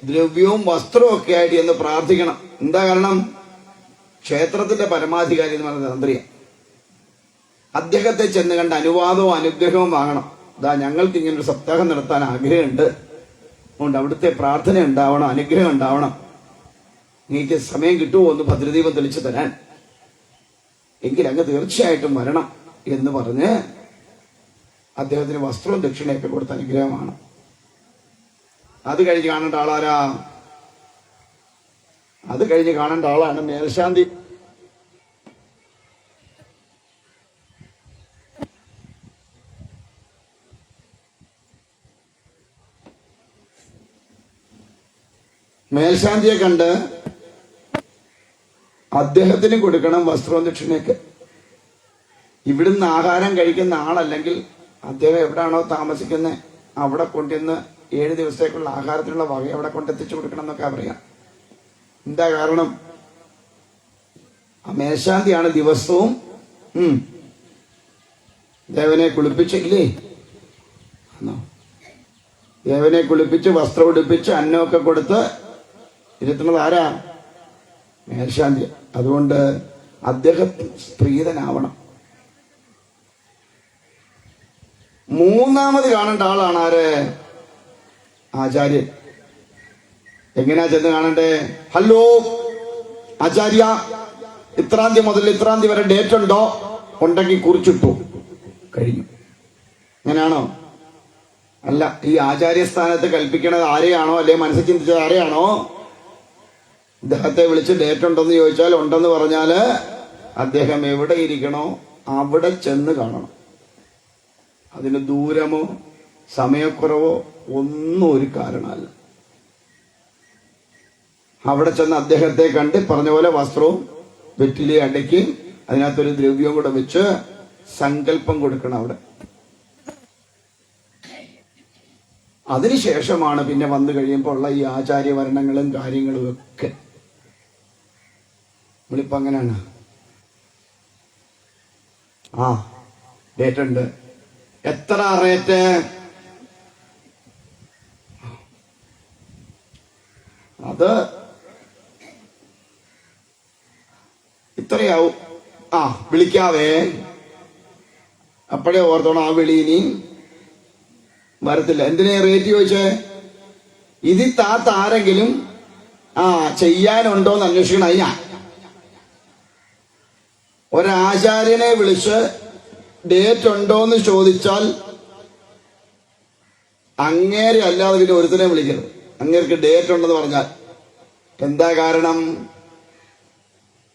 ദ്രവ്യവും വസ്ത്രവും ഒക്കെ ആയിട്ട് എന്ന് പ്രാർത്ഥിക്കണം. എന്താ കാരണം? ക്ഷേത്രത്തിന്റെ പരമാധികാരി എന്ന് പറയുന്ന തന്ത്രിയാണ്. അദ്ദേഹത്തെ ചെന്ന് കണ്ട് അനുവാദവും അനുഗ്രഹവും വാങ്ങണം. ഞങ്ങൾക്ക് ഇങ്ങനൊരു സപ്താഹം നടത്താൻ ആഗ്രഹമുണ്ട്, അതുകൊണ്ട് അവിടുത്തെ പ്രാർത്ഥന ഉണ്ടാവണം, അനുഗ്രഹം ഉണ്ടാവണം. നിങ്ങൾക്ക് സമയം കിട്ടുമോ ഒന്ന് ഭദ്രദീപം തെളിച്ചു തരാൻ? എങ്കിൽ അങ്ങ് തീർച്ചയായിട്ടും വരണം എന്ന് പറഞ്ഞ് അദ്ദേഹത്തിന് വസ്ത്രവും ദക്ഷിണയൊക്കെ കൊടുത്ത അനുഗ്രഹമാണ്. അത് കഴിഞ്ഞ് കാണേണ്ട ആളാരാ? അത് കഴിഞ്ഞ് കാണേണ്ട ആളാണ് മേൽശാന്തി. മേൽശാന്തിയെ കണ്ട് അദ്ദേഹത്തിന് കൊടുക്കണം വസ്ത്രവും ദക്ഷിണയൊക്കെ. ഇവിടുന്ന് ആഹാരം കഴിക്കുന്ന ആളല്ലെങ്കിൽ അദ്ദേഹം എവിടാണോ താമസിക്കുന്നത് അവിടെ കൊണ്ടുവന്ന് 7 ദിവസത്തേക്കുള്ള ആഹാരത്തിനുള്ള വക അവിടെ കൊണ്ടെത്തിച്ചു കൊടുക്കണം എന്നൊക്കെ പറയാം. എന്താ കാരണം? ആ മേൽശാന്തിയാണ് ദിവസവും ദേവനെ കുളിപ്പിച്ചില്ലേ? ദേവനെ കുളിപ്പിച്ച് വസ്ത്രം ഉടുപ്പിച്ച് അന്നമൊക്കെ കൊടുത്ത് ഇരുത്തുന്നത് ആരാ? മേൽശാന്തി. അതുകൊണ്ട് അദ്ദേഹം പ്രീതനാവണം. മൂന്നാമത് കാണേണ്ട ആളാണ് ആര്? ആചാര്യൻ. എങ്ങനെയാ ചെന്ന് കാണണ്ടേ? ഹലോ ആചാര്യ, ഇത്രാം തീയതി മുതൽ ഇത്രാം തീയതി വരെ ഡേറ്റ് ഉണ്ടോ? ഉണ്ടെങ്കിൽ കുറിച്ചിട്ടു, കഴിഞ്ഞു. അങ്ങനെയാണോ? അല്ല. ഈ ആചാര്യസ്ഥാനത്ത് കൽപ്പിക്കണത് ആരെയാണോ, അല്ലെ മനസ്സിൽ ചിന്തിച്ചത് ആരെയാണോ, അദ്ദേഹത്തെ വിളിച്ച് ഡേറ്റ് ഉണ്ടെന്ന് ചോദിച്ചാൽ ഉണ്ടെന്ന് പറഞ്ഞാല് അദ്ദേഹം എവിടെ ഇരിക്കണോ അവിടെ ചെന്ന് കാണണം. അതിന് ദൂരമോ സമയക്കുറവോ ഒന്നും ഒരു കാരണമല്ല. അവിടെ ചെന്ന് അദ്ദേഹത്തെ കണ്ട് പറഞ്ഞ പോലെ വസ്ത്രവും വെറ്റിലെ അടയ്ക്ക് അതിനകത്തൊരു ദ്രവ്യവും കൂടെ വെച്ച് സങ്കല്പം കൊടുക്കണം അവിടെ. അതിനുശേഷമാണ് പിന്നെ വന്നു കഴിയുമ്പോൾ ഉള്ള ഈ ആചാര്യവരണങ്ങളും കാര്യങ്ങളും ഒക്കെ. നമ്മളിപ്പോ അങ്ങനെയാണ്. ആ ഡേറ്റ് ഉണ്ട്. എത്ര റേറ്റ്? അത് ഇത്രയാവും. ആ വിളിക്കാവേ. അപ്പോഴേ ഓർത്തോണം, ആ വിളി ഇനി വരത്തില്ല. എന്തിനാ റേറ്റ് ചോദിച്ചേ? ഇതിൽ താത്താരെങ്കിലും ചെയ്യാനുണ്ടോന്ന് അന്വേഷിക്കണം. അതിനാ ഒരാചാര്യനെ വിളിച്ച് ഡേറ്റ് ഉണ്ടോന്ന് ചോദിച്ചാൽ അങ്ങേരെ അല്ലാതെ പിന്നെ ഒരുത്തനെ വിളിക്കരുത്. അങ്ങേർക്ക് ഡേറ്റ് ഉണ്ടെന്ന് പറഞ്ഞാൽ എന്താ കാരണം?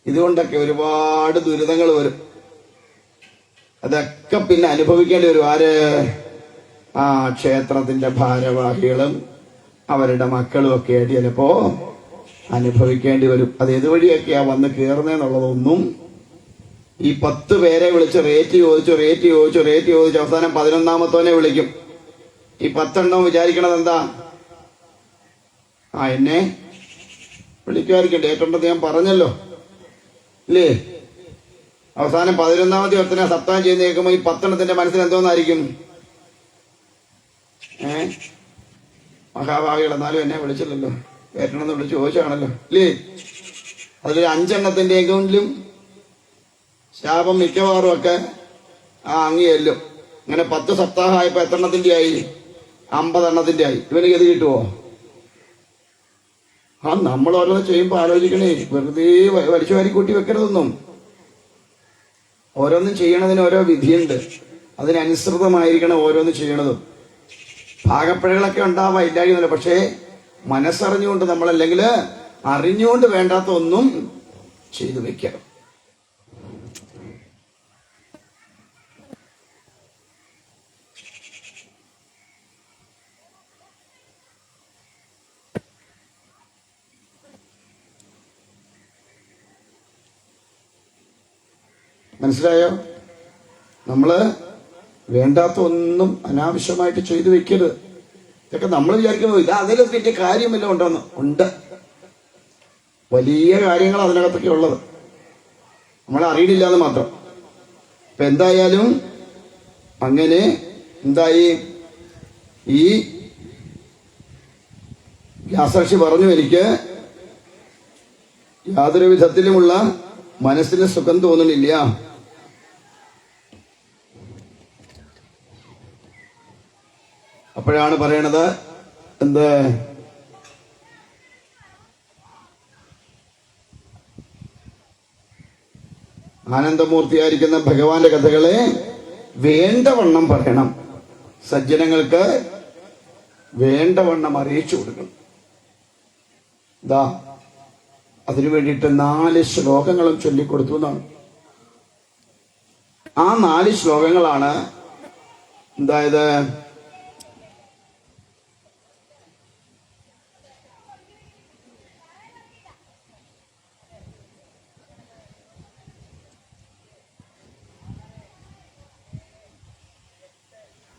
ഇതുകൊണ്ടൊക്കെ ഒരുപാട് ദുരിതങ്ങൾ വരും. അതൊക്കെ പിന്നെ അനുഭവിക്കേണ്ടി വരും. ആര്? ക്ഷേത്രത്തിന്റെ ഭാരവാഹികളും അവരുടെ മക്കളും ഒക്കെ ആയിട്ട് ചിലപ്പോ അനുഭവിക്കേണ്ടി വരും. അത് ഏതുവഴിയൊക്കെയാ വന്ന് കയറുന്നതെന്നുള്ളതൊന്നും ഈ 10 പേരെ വിളിച്ച് റേറ്റ് ചോദിച്ചു അവസാനം 11ാമത്തോനെ വിളിക്കും. ഈ 10 എണ്ണം വിചാരിക്കണത് എന്താ? എന്നെ വിളിക്കുമായിരിക്കും, ഡേറ്റ് ഉണ്ടെന്ന് ഞാൻ പറഞ്ഞല്ലോ ഇല്ലേ? അവസാനം 11ാമത്തെ ഒരുത്തനെ സപ്താഹം ചെയ്ത് കേൾക്കുമ്പോൾ ഈ 10 എണ്ണത്തിന്റെ മനസ്സിൽ എന്തോന്നായിരിക്കും? മഹാഭാവികൾ എന്നാലും എന്നെ വിളിച്ചില്ലല്ലോ, ഏറ്റണമെന്ന് വിളിച്ച് ചോദിച്ചാണല്ലോ ഇല്ലേ? അതിലൊരു 5 എണ്ണത്തിന്റെയെങ്കിലും ശാപം മിക്കവാറും ഒക്കെ അങ്ങിയല്ലും. അങ്ങനെ 10 സപ്താഹമായപ്പോ എത്ര എണ്ണത്തിന്റെ ആയി? 50 എണ്ണത്തിന്റെ ആയി. ഇവന് ഗതി കിട്ടുവോ? നമ്മൾ ഓരോന്ന് ചെയ്യുമ്പോ ആലോചിക്കണേ, വെറുതെ വലിച്ചു വാരി കൂട്ടി വെക്കരുതൊന്നും. ഓരോന്നും ചെയ്യണതിന് ഓരോ വിധിയുണ്ട്. അതിനനുസൃതമായിരിക്കണം ഓരോന്ന് ചെയ്യണതും. ഭാഗപ്പിഴകളൊക്കെ ഉണ്ടാവാം, ഇല്ലായിരുന്നില്ല. പക്ഷേ മനസ്സറിഞ്ഞുകൊണ്ട് നമ്മളല്ലെങ്കിൽ അറിഞ്ഞുകൊണ്ട് വേണ്ടാത്ത ഒന്നും ചെയ്തു വെക്കണം. മനസ്സിലായോ? നമ്മള് വേണ്ടാത്ത ഒന്നും അനാവശ്യമായിട്ട് ചെയ്തു വെക്കരുത്. ഇതൊക്കെ നമ്മൾ വിചാരിക്കുന്നത് ഇത് അതിലൊക്കെ വലിയ കാര്യമില്ല ഉണ്ടെന്ന്. ഉണ്ട്, വലിയ കാര്യങ്ങൾ അതിനകത്തൊക്കെ ഉള്ളത്, നമ്മൾ അറിയില്ല എന്ന് മാത്രം. ഇപ്പൊ എന്തായാലും അങ്ങനെ എന്തായി? ഈ വ്യാസർഷി പറഞ്ഞു, എനിക്ക് യാതൊരു വിധത്തിലുമുള്ള മനസ്സിന് സുഖം തോന്നുന്നില്ല. അപ്പോഴാണ് പറയണത് എന്ത്? ആനന്ദമൂർത്തിയായിരിക്കുന്ന ഭഗവാന്റെ കഥകളെ വേണ്ടവണ്ണം പറയണം, സജ്ജനങ്ങൾക്ക് വേണ്ടവണ്ണം അറിയിച്ചു കൊടുക്കണം. അതിനു വേണ്ടിയിട്ട് 4 ശ്ലോകങ്ങളും ചൊല്ലിക്കൊടുത്തു എന്നാണ്. ആ 4 ശ്ലോകങ്ങളാണ് എന്തായത്?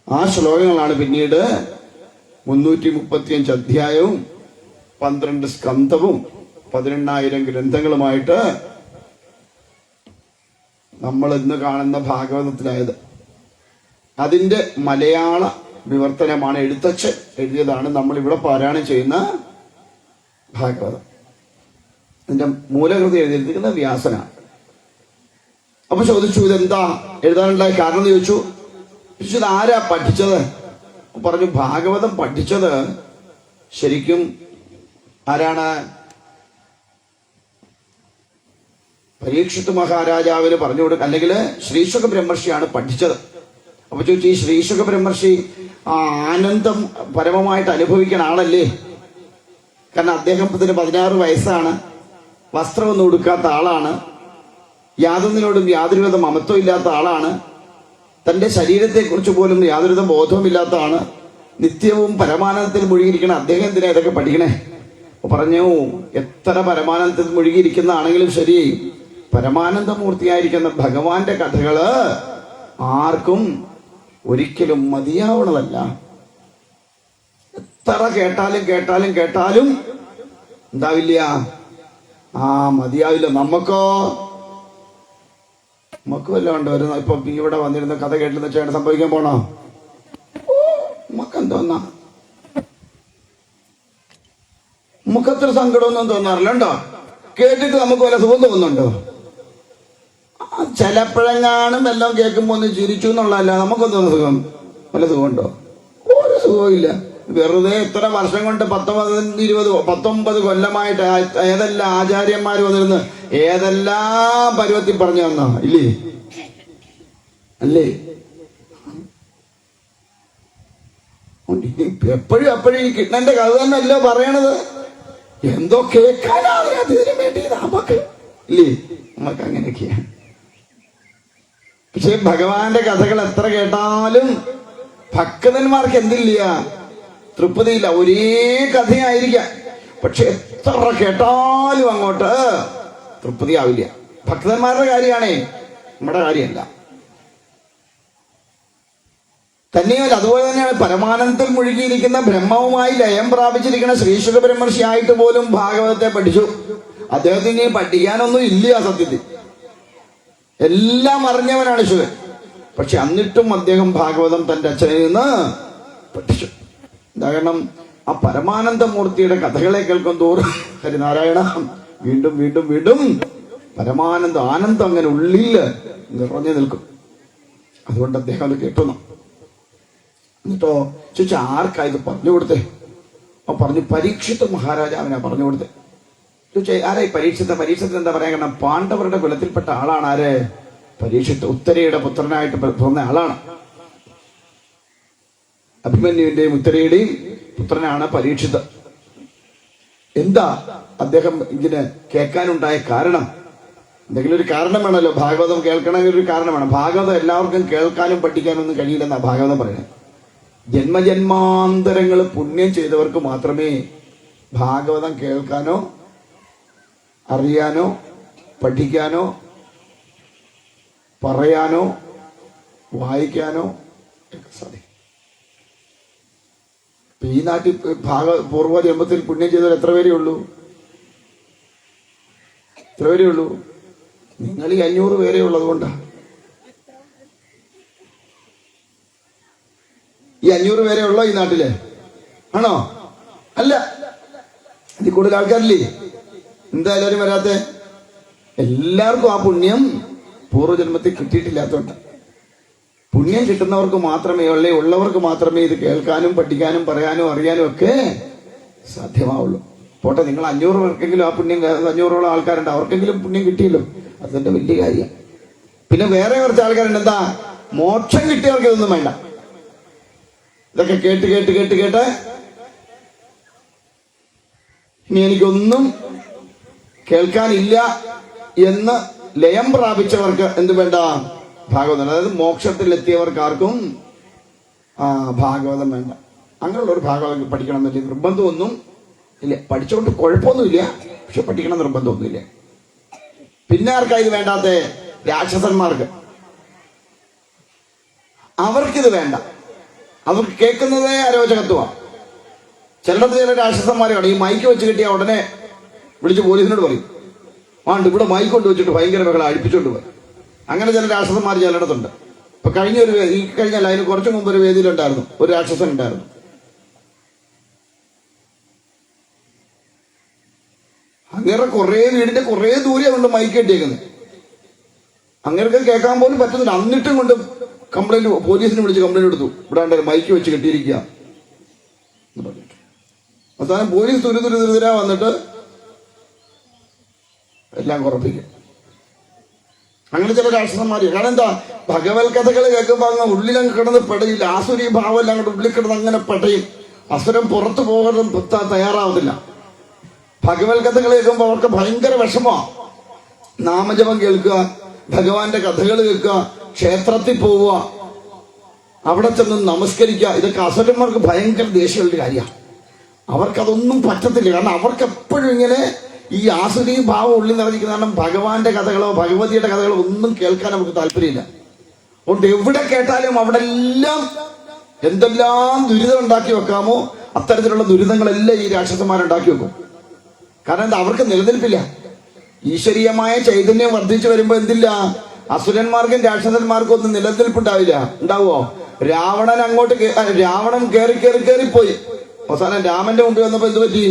ആ ശ്ലോകങ്ങളാണ് പിന്നീട് 335 അധ്യായവും 12 സ്കന്ധവും 18,000 ഗ്രന്ഥങ്ങളുമായിട്ട് നമ്മൾ ഇന്ന് കാണുന്ന ഭാഗവതത്തിലായത്. അതിന്റെ മലയാള വിവർത്തനമാണ് എഴുത്തച്ഛൻ എഴുതിയതാണ് നമ്മൾ ഇവിടെ പാരായണം ചെയ്യുന്ന ഭാഗവതം. ഇതിന്റെ മൂലകൃതി എഴുതിയിരിക്കുന്നത് വ്യാസനാണ്. അപ്പൊ ചോദിച്ചു, ഇതെന്താ എഴുതാനുണ്ടായ കാരണം എന്ന് ചോദിച്ചു. ഇത് ആരാ പഠിച്ചത്? പറഞ്ഞു ഭാഗവതം പഠിച്ചത് ശരിക്കും ആരാണ്? പരീക്ഷിത് മഹാരാജാവിന് പറഞ്ഞു കൊടുക്കുക, അല്ലെങ്കിൽ ശ്രീശുക ബ്രഹ്മർഷിയാണ് പഠിച്ചത്. അപ്പൊ ചോദിച്ചു, ഈ ശ്രീശുക ബ്രഹ്മർഷി ആ ആനന്ദം പരമമായിട്ട് അനുഭവിക്കുന്ന ആളല്ലേ? കാരണം അദ്ദേഹത്തിന് 16 വയസ്സാണ്, വസ്ത്രമൊന്നും ഉടുക്കാത്ത ആളാണ്, യാതൊന്നിനോടും യാതൊരുവിധ മമത്വം ഇല്ലാത്ത ആളാണ്, തന്റെ ശരീരത്തെക്കുറിച്ച് പോലും യാതൊരുവിധ ബോധവുമില്ലാത്ത ആണ്, നിത്യവും പരമാനന്ദത്തിൽ മുഴുകിയിരിക്കണം. അദ്ദേഹം എന്തിനാ ഇതൊക്കെ പഠിക്കണേ? പറഞ്ഞു, എത്ര പരമാനന്ദത്തിൽ മുഴുകിയിരിക്കുന്നതാണെങ്കിലും ശരി, പരമാനന്ദമൂർത്തിയായിരിക്കുന്ന ഭഗവാന്റെ കഥകള് ആർക്കും ഒരിക്കലും മതിയാവണതല്ല. എത്ര കേട്ടാലും കേട്ടാലും കേട്ടാലും എന്താവില്ല, മതിയാവില്ല. നമുക്ക് വല്ലതുകൊണ്ട് വരുന്ന ഇപ്പൊ ഇവിടെ വന്നിരുന്ന കഥ കേട്ടിരുന്ന ചേട്ടൻ സംഭവിക്കാൻ പോണോ? നമുക്കെന്തോന്നാ, നമുക്കത്ര സങ്കടമൊന്നും തോന്നാറില്ല. ഉണ്ടോ? കേട്ടിട്ട് നമുക്ക് വല്ല സുഖം തോന്നുന്നുണ്ടോ? ചിലപ്പോഴെങ്ങാനും എല്ലാം കേൾക്കുമ്പോ ഒന്ന് ചിരിച്ചു എന്നുള്ളതല്ല, നമുക്കൊന്നും സുഖം വല്ല സുഖമുണ്ടോ? ഒരു സുഖവും ഇല്ല. വെറുതെ ഇത്ര വർഷം കൊണ്ട് 19 കൊല്ലമായിട്ട് ഏതെല്ലാം ആചാര്യന്മാർ വന്നിരുന്ന് ഏതെല്ലാം പരുവത്തിൽ പറഞ്ഞു തന്നാ ഇല്ലേ? അല്ലേ? എപ്പോഴും ഈ കിട്ടന്റെ കഥ തന്നെയല്ലോ പറയണത്. എന്തോ കേൾക്കാനാണ് അതിന് വേണ്ടി നമുക്ക് ഇല്ലേ? നമുക്ക് അങ്ങനെയൊക്കെയാണ്. പക്ഷെ ഭഗവാന്റെ കഥകൾ എത്ര കേട്ടാലും ഭക്തന്മാർക്ക് എന്തില്ല, തൃപ്തിയില്ല. ഒരേ കഥയായിരിക്കാം, പക്ഷെ എത്ര കേട്ടാലും അങ്ങോട്ട് തൃപ്തിയാവില്ല. ഭക്തന്മാരുടെ കാര്യമാണേ, നമ്മുടെ കാര്യമല്ല. തന്നെയല്ല, അതുപോലെ തന്നെയാണ് പരമാനന്ദത്തിൽ മുഴുകിയിരിക്കുന്ന ബ്രഹ്മവുമായി ലയം പ്രാപിച്ചിരിക്കുന്ന ശ്രീശുക ബ്രഹ്മർഷിയായിട്ട് പോലും ഭാഗവതത്തെ പഠിച്ചു. അദ്ദേഹത്തിന് പഠിക്കാനൊന്നും ഇല്ല. സത്യത്തിൽ എല്ലാം അറിഞ്ഞവനാണ് ശിവൻ. പക്ഷെ എന്നിട്ടും അദ്ദേഹം ഭാഗവതം തന്റെ അച്ഛനിൽ നിന്ന് പഠിച്ചു. കാരണം ആ പരമാനന്ദമൂർത്തിയുടെ കഥകളെ കേൾക്കും തോറും ഹരിനാരായണ വീണ്ടും വീണ്ടും വീണ്ടും ആനന്ദം അങ്ങനെ ഉള്ളിൽ നിറഞ്ഞു നിൽക്കും. അതുകൊണ്ട് അദ്ദേഹം അത് കേട്ടുന്നു. എന്നിട്ടോ ചോദിച്ചു, ആർക്കാ ഇത് പറഞ്ഞു കൊടുത്തേ? പറഞ്ഞു, പരീക്ഷിത് മഹാരാജാവിനാ പറഞ്ഞു കൊടുത്തേ. ചോദിച്ചു, ആരായി പരീക്ഷിത്ത് എന്താ പറയാ? കാരണം പാണ്ഡവരുടെ കുലത്തിൽപ്പെട്ട ആളാണ്. ആര്? പരീക്ഷിത്ത്. ഉത്തരയുടെ പുത്രനായിട്ട് പിറന്ന ആളാണ്. അഭിമന്യുവിന്റെയും ഉത്തരയുടെയും പുത്രനാണ് പരീക്ഷിത്ത്. എന്താ അദ്ദേഹം ഇങ്ങനെ കേൾക്കാനുണ്ടായ കാരണം? എന്തെങ്കിലും ഒരു കാരണം വേണമല്ലോ. ഭാഗവതം കേൾക്കണമെങ്കിൽ ഒരു കാരണം വേണം. ഭാഗവതം എല്ലാവർക്കും കേൾക്കാനും പഠിക്കാനും ഒന്നും കഴിയില്ലെന്നാ ഭാഗവതം പറയുന്നത്. ജന്മജന്മാന്തരങ്ങൾ പുണ്യം ചെയ്തവർക്ക് മാത്രമേ ഭാഗവതം കേൾക്കാനോ അറിയാനോ പഠിക്കാനോ പറയാനോ വായിക്കാനോ ഒക്കെ സാധിക്കും. ഈ നാട്ടിൽ പൂർവ്വജന്മത്തിൽ പുണ്യം ചെയ്തവർ എത്ര പേരേ ഉള്ളൂ? നിങ്ങൾ ഈ 500 പേരേ ഉള്ളത് കൊണ്ടാണ്. ഈ 500 പേരേ ഉള്ളോ ഈ നാട്ടില്? ആണോ? അല്ല, ഇതിൽ കൂടുതൽ ആൾക്കാരില്ലേ? എന്താ എല്ലാവരും വരാത്തെ? എല്ലാവർക്കും ആ പുണ്യം പൂർവ്വജന്മത്തിൽ കിട്ടിയിട്ടില്ലാത്തതുകൊണ്ട്. പുണ്യം കിട്ടുന്നവർക്ക് മാത്രമേ ഉള്ളവർക്ക് മാത്രമേ ഇത് കേൾക്കാനും പഠിക്കാനും പറയാനും അറിയാനും ഒക്കെ സാധ്യമാവുള്ളൂ. പോട്ടെ, നിങ്ങൾ 500 പേർക്കെങ്കിലും ആ പുണ്യം, 500ഓളം ആൾക്കാരുണ്ട്, അവർക്കെങ്കിലും പുണ്യം കിട്ടിയല്ലോ, അതിന്റെ വലിയ കാര്യം. പിന്നെ വേറെ കുറച്ച് ആൾക്കാരുണ്ട്, എന്താ മോക്ഷം കിട്ടിയവർക്ക് ഇതൊന്നും വേണ്ട. ഇതൊക്കെ കേട്ട് കേട്ട് കേട്ട് കേട്ട് ഇനി എനിക്കൊന്നും കേൾക്കാനില്ല എന്ന് ലയം പ്രാപിച്ചവർക്ക് എന്ത് വേണ്ട? ഭാഗവതം. അതായത് മോക്ഷത്തിലെത്തിയവർക്കാർക്കും ഭാഗവതം വേണ്ട. അങ്ങനെയുള്ളൊരു ഭാഗവതം പഠിക്കണം എന്നല്ലേ നിർബന്ധമൊന്നും ഇല്ല. പഠിച്ചുകൊണ്ട് കുഴപ്പമൊന്നുമില്ല, പക്ഷെ പഠിക്കണം നിർബന്ധമൊന്നുമില്ല. പിന്നെ ആർക്കാ ഇത് വേണ്ടാത്ത? രാക്ഷസന്മാർക്ക്. അവർക്കിത് വേണ്ട. അവർക്ക് കേൾക്കുന്നതേ അരോചകത്വമാണ്. ചില രാക്ഷസന്മാരാണ് ഈ മൈക്ക് വെച്ച് കിട്ടിയ ഉടനെ വിളിച്ച് പോലീസിനോട് പറയും, ഇവിടെ മൈക്ക് കൊണ്ട് വെച്ചിട്ട് ഭയങ്കര മകളെ അഴിപ്പിച്ചോണ്ട് പോയി. അങ്ങനെ ചില രാക്ഷസന്മാർ ചിലയിടത്തുണ്ട്. ഇപ്പൊ കഴിഞ്ഞല്ല, അതിന് കുറച്ചു മുമ്പ് ഒരു വേദിയിലുണ്ടായിരുന്നു, ഒരു രാക്ഷസൻ ഉണ്ടായിരുന്നു. അങ്ങനെ വീടിന്റെ കുറേ ദൂരെ കൊണ്ട് മൈക്ക് കെട്ടിയേക്കുന്നത്. അങ്ങനെ കേൾക്കാൻ പോലും പറ്റുന്നില്ല. എന്നിട്ടും കൊണ്ട് കംപ്ലൈന്റ്, പോലീസിനെ വിളിച്ച് കംപ്ലൈന്റ് കൊടുത്തു, ഇവിടെ മൈക്ക് വെച്ച് കെട്ടിയിരിക്കുക എന്ന് പറഞ്ഞിട്ട്. അവസാനം പോലീസ് തുരുതുരാ വന്നിട്ട് എല്ലാം കുറപ്പിക്കും. അങ്ങനെ ചില രാക്ഷസന്മാര്. കാരണം എന്താ, ഭഗവത് കഥകൾ കേൾക്കുമ്പോൾ അങ്ങ് ഉള്ളിലങ്ങ് കിടന്ന് പെടയില്ല. ആസുരി ഭാവം എല്ലാം അങ്ങോട്ട് ഉള്ളിൽ കിടന്ന് അങ്ങനെ പെടയും. അസുരം പുറത്തു പോകാൻ തയ്യാറാവുന്നില്ല. ഭഗവത് കഥകൾ കേൾക്കുമ്പോൾ അവർക്ക് ഭയങ്കര വിഷമമാണ്. നാമജപം കേൾക്കുക, ഭഗവാന്റെ കഥകൾ കേൾക്കുക, ക്ഷേത്രത്തിൽ പോവുക, അവിടെ ചെന്ന് നമസ്കരിക്കുക, ഇതൊക്കെ അസുരന്മാർക്ക് ഭയങ്കര ദേഷ്യമുള്ള കാര്യമാണ്. അവർക്കതൊന്നും പറ്റത്തില്ല. കാരണം അവർക്ക് എപ്പോഴും ഇങ്ങനെ ഈ ആസുരി ഭാവം ഉള്ളിൽ നിറഞ്ഞിരിക്കുന്ന കാരണം ഭഗവാന്റെ കഥകളോ ഭഗവതിയുടെ കഥകളോ ഒന്നും കേൾക്കാൻ നമുക്ക് താല്പര്യമില്ല. അതുകൊണ്ട് എവിടെ കേട്ടാലും അവിടെ എല്ലാം എന്തെല്ലാം ദുരിതം ഉണ്ടാക്കി വെക്കാമോ അത്തരത്തിലുള്ള ദുരിതങ്ങളെല്ലാം ഈ രാക്ഷസന്മാരുണ്ടാക്കി വെക്കും. കാരണം എന്താ, അവർക്ക് നിലനിൽപ്പില്ല. ഈശ്വരീയമായ ചൈതന്യം വർദ്ധിച്ചു വരുമ്പോ എന്തില്ല, അസുരന്മാർക്കും രാക്ഷസന്മാർക്കും ഒന്നും നിലനിൽപ്പുണ്ടാവില്ല. ഉണ്ടാവോ? രാവണൻ കേറിപ്പോയി. അവസാനം രാമന്റെ മുമ്പിൽ വന്നപ്പോ എന്ത് പറ്റി?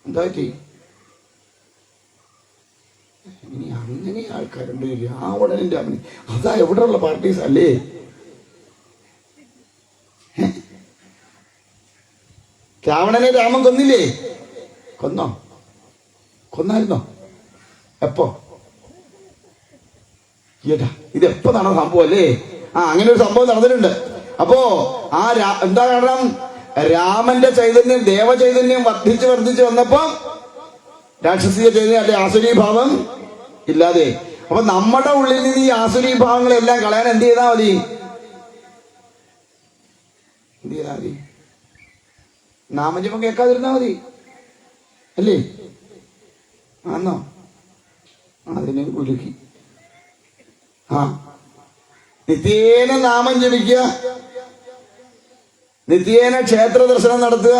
എന്താ പറ്റി? ഇനി അങ്ങനെ ആൾക്കാരുണ്ട്, രാവണനും രാമനും. അതാ എവിടെയുള്ള പാർട്ടീസ് അല്ലേ? രാവണനെ രാമൻ കൊന്നില്ലേ? കൊന്നായിരുന്നോ? എപ്പോ? ഇത് എപ്പോ നടന്ന സംഭവം അല്ലേ? അങ്ങനെ ഒരു സംഭവം നടന്നിട്ടുണ്ട്. അപ്പോ എന്താ കാരണം, രാമന്റെ ചൈതന്യം, ദേവചൈതന്യം വർദ്ധിച്ച് വന്നപ്പോ രാക്ഷസീയ ചൈതന്യം അല്ലെ ആസുരീ ഭാവം ഇല്ലാതെ. അപ്പൊ നമ്മുടെ ഉള്ളിൽ നിന്ന് ഈ ആസുരീ ഭാവങ്ങളെല്ലാം കളയാൻ എന്ത് ചെയ്താൽ മതി? നാമജപം കേൾക്കാതിരുന്നാ മതി അല്ലേ? ആന്നോ? അതിനെ കുലുക്കി. നിത്യേന നാമം ജപിക്കുക, നിത്യേന ക്ഷേത്ര ദർശനം നടത്തുക,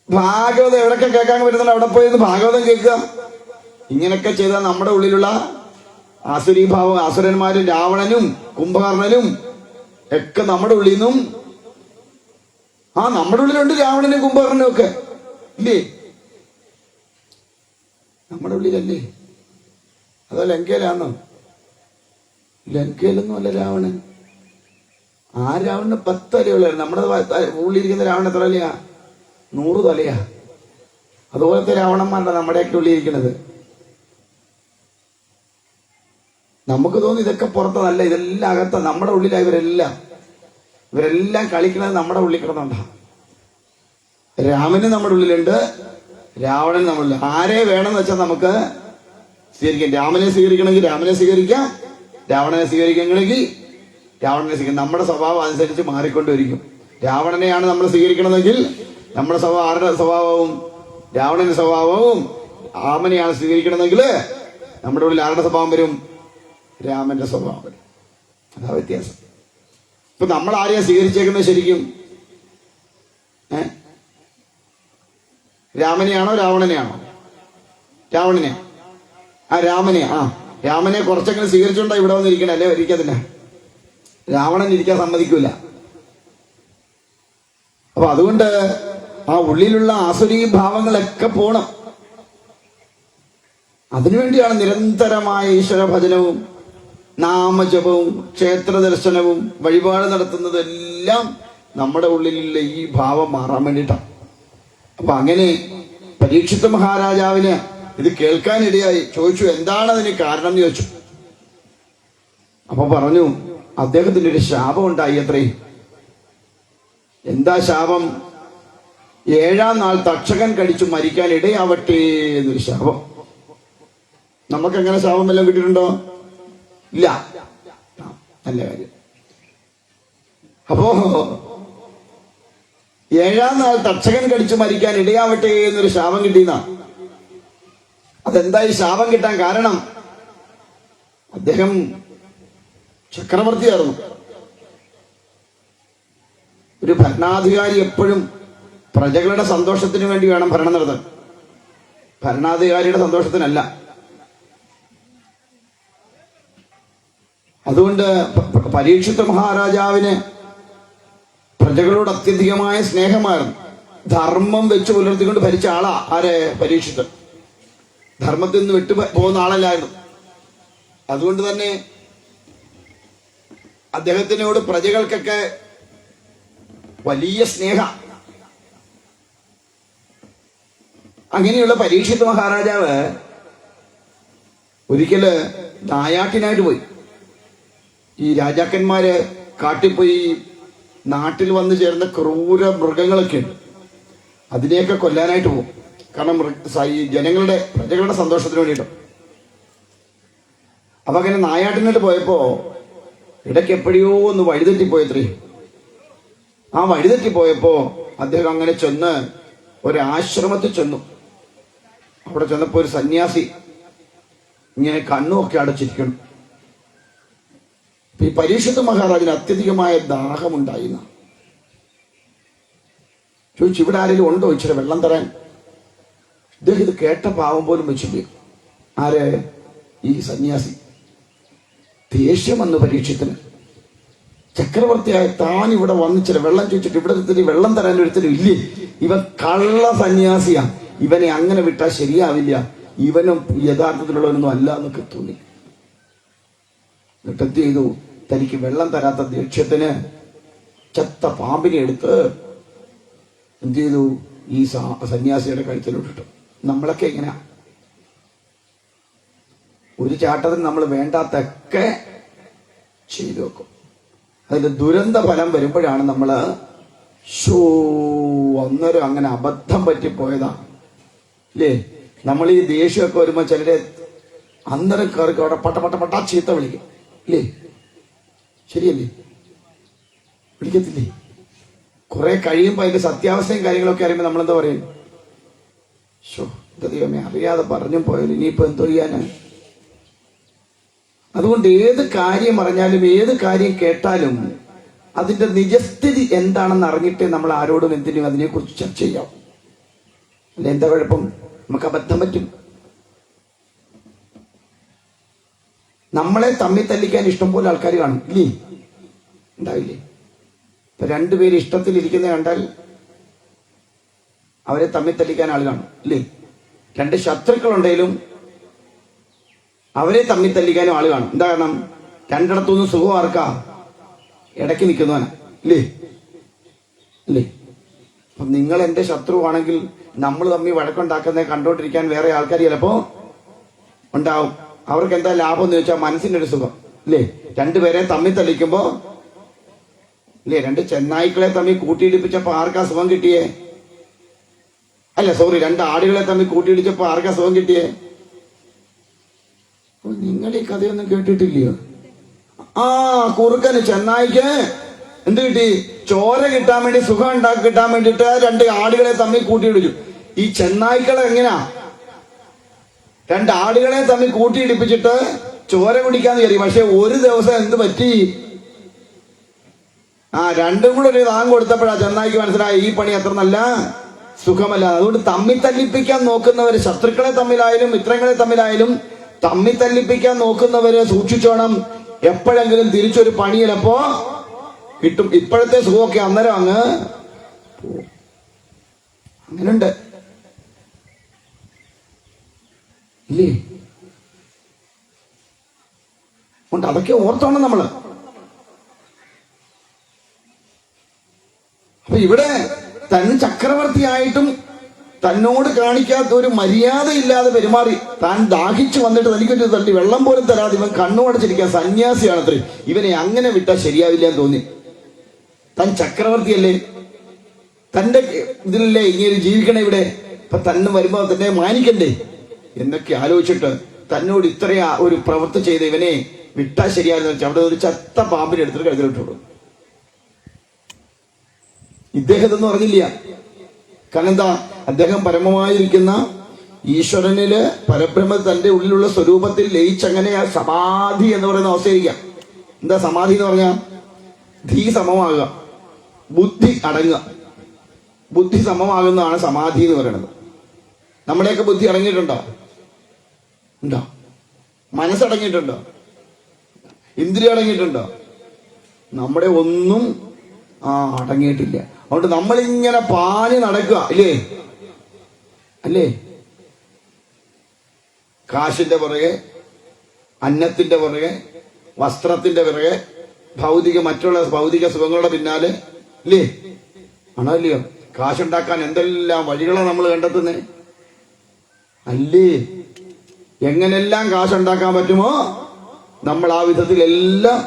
ഭാഗവതം എവിടൊക്കെ കേൾക്കാൻ പറ്റുന്നുണ്ട് അവിടെ പോയി ഭാഗവതം കേൾക്കുക. ഇങ്ങനെയൊക്കെ ചെയ്താൽ നമ്മുടെ ഉള്ളിലുള്ള ആസുരീഭാവം, അസുരന്മാരും രാവണനും കുംഭകർണനും ഒക്കെ നമ്മുടെ ഉള്ളിൽ നിന്നും, നമ്മുടെ ഉള്ളിലുണ്ട് രാവണനും കുംഭകർണനും ഒക്കെ ഇല്ലേ? നമ്മുടെ ഉള്ളിലല്ലേ? അതോ ലങ്കയിലാണോ? ലങ്കയിലൊന്നും അല്ല രാവണൻ. ആ രാവണന് 10 തലയുള്ളായിരുന്നു. നമ്മുടെ ഉള്ളിലിരിക്കുന്ന രാവണൻ എത്ര തലയാ? 100 തലയാ. അതുപോലത്തെ രാവണന്മാരുടെ നമ്മുടെയൊക്കെ ഉള്ളിലിരിക്കുന്നത്. നമുക്ക് തോന്നി ഇതൊക്കെ പുറത്തതല്ല, ഇതെല്ലാം അകത്ത. നമ്മുടെ ഉള്ളിലാ ഇവരെല്ലാം കളിക്കുന്നത് നമ്മുടെ ഉള്ളിൽ കിടന്നുണ്ടാ. രാമന് നമ്മുടെ ഉള്ളിലുണ്ട്, രാവണൻ നമ്മളിൽ. ആരെ വേണമെന്ന് വെച്ചാൽ നമുക്ക് സ്വീകരിക്കാം. രാമനെ സ്വീകരിക്കണമെങ്കിൽ രാമനെ സ്വീകരിക്കാം, രാവണനെ സ്വീകരിക്കണമെങ്കിൽ രാവണനെ സ്വീകരിക്കാം. നമ്മുടെ സ്വഭാവം അനുസരിച്ച് മാറിക്കൊണ്ടിരിക്കും. രാവണനെയാണ് നമ്മൾ സ്വീകരിക്കണമെങ്കിൽ നമ്മുടെ സ്വഭാവം ആരുടെ സ്വഭാവവും? രാവണന്റെ സ്വഭാവവും. രാമനെയാണ് സ്വീകരിക്കണമെങ്കിൽ നമ്മുടെ ഉള്ളിൽ ആരുടെ സ്വഭാവം വരും? രാമന്റെ സ്വഭാവം വരും. അതാ വ്യത്യാസം. ഇപ്പൊ നമ്മൾ ആരെയാ സ്വീകരിച്ചേക്കുന്നത് ശരിക്കും? രാമനെയാണോ രാവണനെയാണോ? രാവണനെ. രാമനെ കുറച്ചെങ്കിലും സ്വീകരിച്ചോണ്ടാ ഇവിടെ വന്നിരിക്കണേ, അല്ലേ? ഇരിക്കത്തില്ല. രാവണൻ ഇരിക്കാൻ സമ്മതിക്കൂല. അപ്പൊ അതുകൊണ്ട് ആ ഉള്ളിലുള്ള ആസുരീ ഭാവങ്ങളൊക്കെ പോണം. അതിനുവേണ്ടിയാണ് നിരന്തരമായ ഈശ്വര ഭജനവും നാമജപവും ക്ഷേത്ര ദർശനവും വഴിപാട് നടത്തുന്നതെല്ലാം നമ്മുടെ ഉള്ളിലുള്ള ഈ ഭാവം മാറാൻ വേണ്ടിയിട്ടാണ്. അപ്പൊ അങ്ങനെ പരീക്ഷിത് മഹാരാജാവിന് ഇത് കേൾക്കാനിടയായി. ചോദിച്ചു, എന്താണ് അതിന് കാരണം എന്ന് ചോദിച്ചു. അപ്പൊ പറഞ്ഞു, അദ്ദേഹത്തിന് ഒരു ശാപം ഉണ്ടായി അത്രേ. എന്താ ശാപം? 7-ാം നാൾ തക്ഷകൻ കടിച്ചു മരിക്കാൻ ഇടയാവട്ടെ എന്നൊരു ശാപം. നമുക്കെങ്ങനെ ശാപം വല്ലതും കിട്ടിയിട്ടുണ്ടോ? ഇല്ല. നല്ല കാര്യം. അപ്പോ 7-ാം നാൾ തക്ഷകൻ കടിച്ചു മരിക്കാൻ ഇടയാവട്ടെ എന്നൊരു ശാപം കിട്ടിയെന്നാ. അതെന്തായി ശാപം കിട്ടാൻ കാരണം? അദ്ദേഹം ചക്രവർത്തിയായിരുന്നു. ഒരു ഭരണാധികാരി എപ്പോഴും പ്രജകളുടെ സന്തോഷത്തിന് വേണ്ടി വേണം ഭരണം നടത്താൻ, ഭരണാധികാരിയുടെ സന്തോഷത്തിനല്ല. അതുകൊണ്ട് പരീക്ഷിത് മഹാരാജാവിന് പ്രജകളോട് അത്യധികമായ സ്നേഹമായിരുന്നു. ധർമ്മം വെച്ച് പുലർത്തിക്കൊണ്ട് ഭരിച്ച ആളാ ആരെ? പരീക്ഷിത്. ധർമ്മത്തിൽ നിന്ന് വിട്ടു പോകുന്ന ആളല്ലായിരുന്നു. അതുകൊണ്ട് തന്നെ അദ്ദേഹത്തിനോട് പ്രജകൾക്കൊക്കെ വലിയ സ്നേഹ. അങ്ങനെയുള്ള പരീക്ഷിത് മഹാരാജാവ് ഒരിക്കല് നായാട്ടിനായിട്ട് പോയി. ഈ രാജാക്കന്മാര് കാട്ടിപ്പോയി നാട്ടിൽ വന്നു ചേർന്ന ക്രൂര മൃഗങ്ങളൊക്കെ ഉണ്ട്, അതിനെയൊക്കെ കൊല്ലാനായിട്ട് പോകും. കാരണം ഈ പ്രജകളുടെ സന്തോഷത്തിന് വേണ്ടിയിട്ട്. അപ്പൊ അങ്ങനെ നായാട്ടിനായിട്ട് പോയപ്പോ ഇടയ്ക്ക് എപ്പോഴയോ ഒന്ന് വഴിതെറ്റിപ്പോയത്രേ. ആ വഴിതെറ്റിപ്പോയപ്പോ അദ്ദേഹം അങ്ങനെ ചെന്ന് ഒരാശ്രമത്തിൽ ചെന്നു. അവിടെ ചെന്നപ്പോ ഒരു സന്യാസി ഇങ്ങനെ കണ്ണുമൊക്കെ അടച്ചിരിക്കണം. ഈ പരീക്ഷിത് മഹാരാജന് അത്യധികമായ ദാഹമുണ്ടായിരുന്നു. ചോദിച്ചു, ഇവിടെ ആരെങ്കിലും ഉണ്ടോ ഇച്ചിരി വെള്ളം തരാൻ? ഇദ്ദേഹം ഇത് കേട്ട പാവം പോലും വെച്ചില്ല. ആര്? ഈ സന്യാസി. ദേഷ്യം വന്നു പരീക്ഷത്തിന്. ചക്രവർത്തിയായ താൻ ഇവിടെ വന്നിച്ചിട്ട് വെള്ളം ചോദിച്ചിട്ട് ഇവിടെ വെള്ളം തരാൻ ഒരുത്തരും ഇല്ലേ? ഇവൻ കള്ള സന്യാസിയാ, ഇവനെ അങ്ങനെ വിട്ടാൽ ശരിയാവില്ല, ഇവനും യഥാർത്ഥത്തിലുള്ളവനൊന്നും അല്ല എന്നൊക്കെ തോന്നി. എന്നിട്ട് എന്ത് ചെയ്തു? തനിക്ക് വെള്ളം തരാത്ത ദേഷ്യത്തിന് ചത്ത പാമ്പിനെ എടുത്ത് എന്ത് ചെയ്തു? ഈ സന്യാസിയുടെ കഴുത്തിലോട്ടിട്ടു. നമ്മളൊക്കെ എങ്ങനെയാ? ഒരു ചാട്ടത്തിന് നമ്മൾ വേണ്ടാത്തൊക്കെ ചെയ്തു വെക്കും. അതിന്റെ ദുരന്ത ഫലം വരുമ്പോഴാണ് നമ്മള് അന്നേരം അങ്ങനെ അബദ്ധം പറ്റിപ്പോയതാ അല്ലേ? നമ്മൾ ഈ ദേഷ്യമൊക്കെ വരുമ്പോ ചിലരെ അന്നേരം കയറി അവിടെ പട്ട ചീത്ത വിളിക്കും ഇല്ലേ? ശരിയല്ലേ? വിളിക്കത്തില്ലേ? കുറെ കഴിയുമ്പോ അതിന്റെ സത്യാവസ്ഥയും കാര്യങ്ങളൊക്കെ അറിയുമ്പോ നമ്മളെന്താ പറയും? ദൈവമേ, അറിയാതെ പറഞ്ഞും പോയാലും ഇനിയിപ്പോ എന്തോ ചെയ്യാന്? അതുകൊണ്ട് ഏത് കാര്യം അറിഞ്ഞാലും ഏത് കാര്യം കേട്ടാലും അതിന്റെ നിജസ്ഥിതി എന്താണെന്ന് അറിഞ്ഞിട്ടേ നമ്മൾ ആരോടും എന്തിനും അതിനെക്കുറിച്ച് ചർച്ച ചെയ്യാം. അല്ല, എന്താ കുഴപ്പം? നമുക്ക് അബദ്ധം പറ്റും. നമ്മളെ തമ്മിൽ തല്ലിക്കാൻ ഇഷ്ടം പോലെ ആൾക്കാർ കാണും ഇല്ലേ? ഉണ്ടാവില്ലേ? ഇപ്പൊ രണ്ടുപേര് ഇഷ്ടത്തിലിരിക്കുന്ന കണ്ടാൽ അവരെ തമ്മിൽ തല്ലിക്കാൻ ആൾ കാണും ഇല്ലേ? രണ്ട് ശത്രുക്കളുണ്ടെങ്കിലും അവരെ തമ്മിൽ തല്ലിക്കാനും ആള് കാണും. എന്താ കാരണം? രണ്ടിടത്തുനിന്ന് സുഖം ആർക്കാ? ഇടയ്ക്ക് നിൽക്കുന്നവനാ ഇല്ലേ? ഇല്ലേ? അപ്പൊ നിങ്ങൾ എന്റെ ശത്രുവാണെങ്കിൽ നമ്മൾ തമ്മിൽ വഴക്കുണ്ടാക്കുന്നത് കണ്ടോണ്ടിരിക്കാൻ വേറെ ആൾക്കാർ ചിലപ്പോ ഉണ്ടാവും. അവർക്ക് എന്താ ലാഭം എന്ന് ചോദിച്ചാൽ മനസ്സിന്റെ ഒരു സുഖം ഇല്ലേ? രണ്ടുപേരെ തമ്മിൽ തല്ലിക്കുമ്പോ ഇല്ലേ? രണ്ട് ചെന്നായ്ക്കളെ തമ്മിൽ കൂട്ടിയിടിപ്പിച്ചപ്പോ ആർക്കാ സുഖം കിട്ടിയേ? അല്ല സോറി, രണ്ട് ആടുകളെ തമ്മിൽ കൂട്ടിയിടിച്ചപ്പോ ആർക്കാ സുഖം കിട്ടിയേ? നിങ്ങൾ ഈ കഥയൊന്നും കേട്ടിട്ടില്ലയോ? കുറുക്കന് ചെന്നായിക്ക് എന്ത് കിട്ടി? ചോര കിട്ടാൻ വേണ്ടി, സുഖം കിട്ടാൻ വേണ്ടിട്ട് രണ്ട് ആടുകളെ തമ്മിൽ കൂട്ടിയിടിച്ചു. ഈ ചെന്നായ്ക്കളെ എങ്ങനാ രണ്ട് ആടുകളെ തമ്മിൽ കൂട്ടിയിടിപ്പിച്ചിട്ട് ചോര കുടിക്കാന്ന് കയറി. പക്ഷെ ഒരു ദിവസം എന്ത് പറ്റി? രണ്ടും കൂടെ ഒരു താങ്ങ് കൊടുത്തപ്പോഴാ ചെന്നായിക്ക് മനസ്സിലായി ഈ പണി അത്ര നല്ല സുഖമല്ല. അതുകൊണ്ട് തമ്മിൽ തല്ലിപ്പിക്കാൻ നോക്കുന്നവര്, ശത്രുക്കളെ തമ്മിലായാലും മിത്രങ്ങളെ തമ്മിലായാലും തമ്മിൽ തല്ലിപ്പിക്കാൻ നോക്കുന്നവര് സൂക്ഷിച്ചോണം. എപ്പോഴെങ്കിലും തിരിച്ചൊരു പണി ചിലപ്പോ കിട്ടും. ഇപ്പോഴത്തെ സുഖമൊക്കെ അന്നേരം അങ്ങ് അങ്ങനുണ്ട് ഇല്ലേ? അതൊക്കെ ഓർത്തോണം നമ്മള്. അപ്പൊ ഇവിടെ തന്നെ ചക്രവർത്തിയായിട്ടും തന്നോട് കാണിക്കാത്ത ഒരു മര്യാദയില്ലാതെ പെരുമാറി, താൻ ദാഹിച്ചു വന്നിട്ട് തനിക്കൊരു തള്ളി വെള്ളം പോലും തരാതെ ഇവൻ കണ്ണുടച്ചിരിക്കാൻ സന്യാസിയാണത്രേ. ഇവനെ അങ്ങനെ വിട്ടാൽ ശരിയാവില്ല എന്ന് തോന്നി. താൻ ചക്രവർത്തിയല്ലേ, തന്റെ ഇതിലല്ലേ ഇങ്ങനെ ജീവിക്കണേ ഇവിടെ. അപ്പൊ തന്നെ വരുമ്പോ തന്നെ മാനിക്കണ്ടേ എന്നൊക്കെ ആലോചിച്ചിട്ട് തന്നോട് ഇത്രയാ ഒരു പ്രവൃത്തി ചെയ്ത് ഇവനെ വിട്ടാൽ ശരിയാണെന്ന് വെച്ചാൽ അവിടെ ഒരു ചത്ത പാമ്പിനെ എടുത്തിട്ട് കഴുതിലിട്ടുള്ളൂ. ഇദ്ദേഹത്തൊന്നും അറിഞ്ഞില്ല. കാരണം എന്താ? അദ്ദേഹം പരമമായിരിക്കുന്ന ഈശ്വരനില് പരബ്രഹ്മ തന്റെ ഉള്ളിലുള്ള സ്വരൂപത്തിൽ ലയിച്ചങ്ങനെ ആ സമാധി എന്ന് പറയുന്ന അവസ്ഥയിരിക്കാം. എന്താ സമാധി എന്ന് പറഞ്ഞാൽ? ധീ സമമാകുക, ബുദ്ധി അടങ്ങുക. ബുദ്ധി സമമാകുന്നതാണ് സമാധി എന്ന് പറയുന്നത്. നമ്മുടെയൊക്കെ ബുദ്ധി അടങ്ങിയിട്ടുണ്ടോ? ഉണ്ടോ? മനസ്സടങ്ങിയിട്ടുണ്ടോ? ഇന്ദ്രിയം അടങ്ങിയിട്ടുണ്ടോ? നമ്മുടെ ഒന്നും അടങ്ങിയിട്ടില്ല. അതുകൊണ്ട് നമ്മളിങ്ങനെ പാഞ്ഞ് നടക്കുക അല്ലേ? കാശിന്റെ പുറകെ, അന്നത്തിന്റെ പുറകെ, വസ്ത്രത്തിന്റെ പുറകെ, മറ്റുള്ള ഭൗതിക സുഖങ്ങളുടെ പിന്നാലെ, ഇല്ലേ? ആണോ അല്ലയോ? കാശുണ്ടാക്കാൻ എന്തെല്ലാം വഴികളാണ് നമ്മൾ കണ്ടെത്തുന്നേ, അല്ലേ? എങ്ങനെല്ലാം കാശുണ്ടാക്കാൻ പറ്റുമോ നമ്മൾ ആ വിധത്തിലെല്ലാം.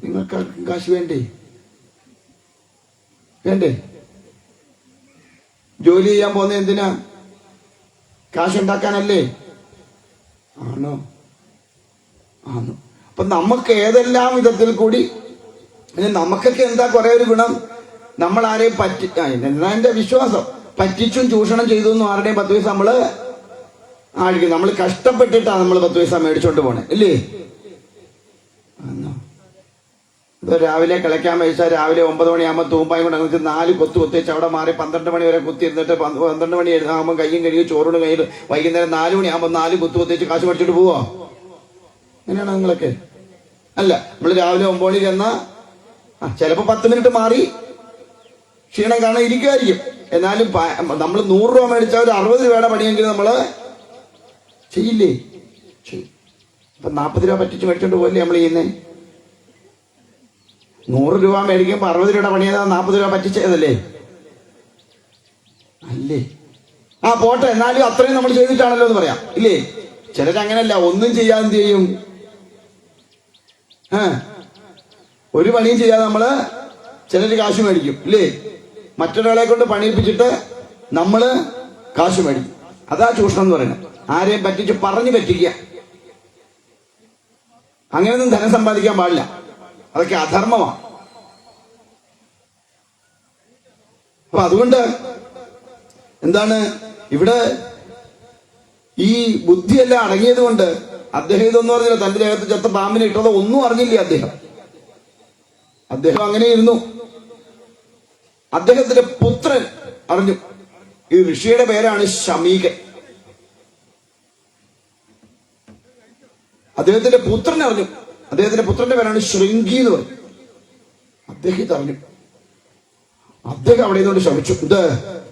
നിങ്ങൾക്ക് കാശ് വേണ്ടേ? ജോലി ചെയ്യാൻ പോകുന്ന എന്തിനാ? കാശുണ്ടാക്കാനല്ലേ? ആണോ? അപ്പൊ നമുക്ക് ഏതെല്ലാം വിധത്തിൽ കൂടി, നമുക്കൊക്കെ എന്താ കുറെ ഒരു ഗുണം, നമ്മൾ ആരെയും എന്നാ എന്റെ വിശ്വാസം, പറ്റിച്ചും ചൂഷണം ചെയ്തു എന്നും ആരുടെയും 10 പൈസ നമ്മള് ആയിരിക്കും. നമ്മൾ കഷ്ടപ്പെട്ടിട്ടാണ് നമ്മൾ 10 പൈസ മേടിച്ചോണ്ട് പോണേ, ഇല്ലേ? രാവിലെ കിളയ്ക്കാൻ വെച്ചാൽ രാവിലെ 9 മണിയാകുമ്പോൾ തൂമ്പായും കൊണ്ട് അങ്ങനെ 4 കൊത്ത് കുത്തിച്ച് അവിടെ മാറി 12 മണി വരെ കുത്തി ഇരുന്നിട്ട് 12 മണി ആകുമ്പോൾ കയ്യും കഴുകി ചോറോട് കഴിഞ്ഞ് വൈകുന്നേരം 4 മണിയാകുമ്പോൾ 4 കുത്ത് കുത്തിച്ച് കാശ് പഠിച്ചിട്ട് പോവോ? അങ്ങനെയാണോ നിങ്ങളൊക്കെ? അല്ല, നമ്മൾ രാവിലെ 9 മണി ചെന്നാ ചിലപ്പോ 10 മിനിറ്റ് മാറി ക്ഷീണം കാണാൻ ഇരിക്കുമായിരിക്കും. എന്നാലും നമ്മൾ 100 രൂപ മേടിച്ചാൽ ഒരു 60 രൂപയുടെ പണിയെങ്കിലും നമ്മള് ചെയ്യില്ലേ? അപ്പൊ 40 രൂപ പറ്റിച്ച് മേടിച്ചോണ്ട് പോകല്ലേ നമ്മൾ ചെയ്യുന്നേ? 100 രൂപ മേടിക്കുമ്പോ 60 രൂപയുടെ പണിയാ 40 രൂപ പറ്റിച്ചതല്ലേ? അല്ലേ? പോട്ടെ, എന്നാലും അത്രയും നമ്മൾ ചെയ്തിട്ടാണല്ലോ എന്ന് പറയാം, ഇല്ലേ? ചിലരങ്ങനല്ല, ഒന്നും ചെയ്യാതെ എന്ത് ചെയ്യും? ഒരു പണിയും ചെയ്യാതെ നമ്മള് ചിലര് കാശ് മേടിക്കും, ഇല്ലേ? മറ്റൊരാളെ കൊണ്ട് പണിയിപ്പിച്ചിട്ട് നമ്മള് കാശ് മേടിക്കും. അതാ ചൂഷണം എന്ന് പറയുന്നത്. ആരെയും പറ്റിച്ച് പറഞ്ഞു പറ്റിക്കുക, അങ്ങനെയൊന്നും ധനം സമ്പാദിക്കാൻ പാടില്ല. അതൊക്കെ അധർമ്മമാണ്. അപ്പൊ അതുകൊണ്ട് എന്താണ് ഇവിടെ ഈ ബുദ്ധിയെല്ലാം അടങ്ങിയത് കൊണ്ട് അദ്ദേഹം ഇതൊന്നും അറിഞ്ഞില്ല. തന്റെ ദേഹത്ത് ചത്ത പാമ്പിനെ ഇട്ടതോ ഒന്നും അറിഞ്ഞില്ല അദ്ദേഹം അങ്ങനെ ഇരുന്നു. അദ്ദേഹത്തിന്റെ പുത്രൻ അറിഞ്ഞു. ഈ ഋഷിയുടെ പേരാണ് ശമീകൻ. അദ്ദേഹത്തിന്റെ പുത്രൻ അറിഞ്ഞു. അദ്ദേഹത്തിന്റെ പുത്രന്റെ പേരാണ് ശൃംഗി എന്ന് പറയും. അദ്ദേഹം ഇതറിഞ്ഞു. അദ്ദേഹം അവിടെ നിന്നുകൊണ്ട് ശമിച്ചു. ഇത്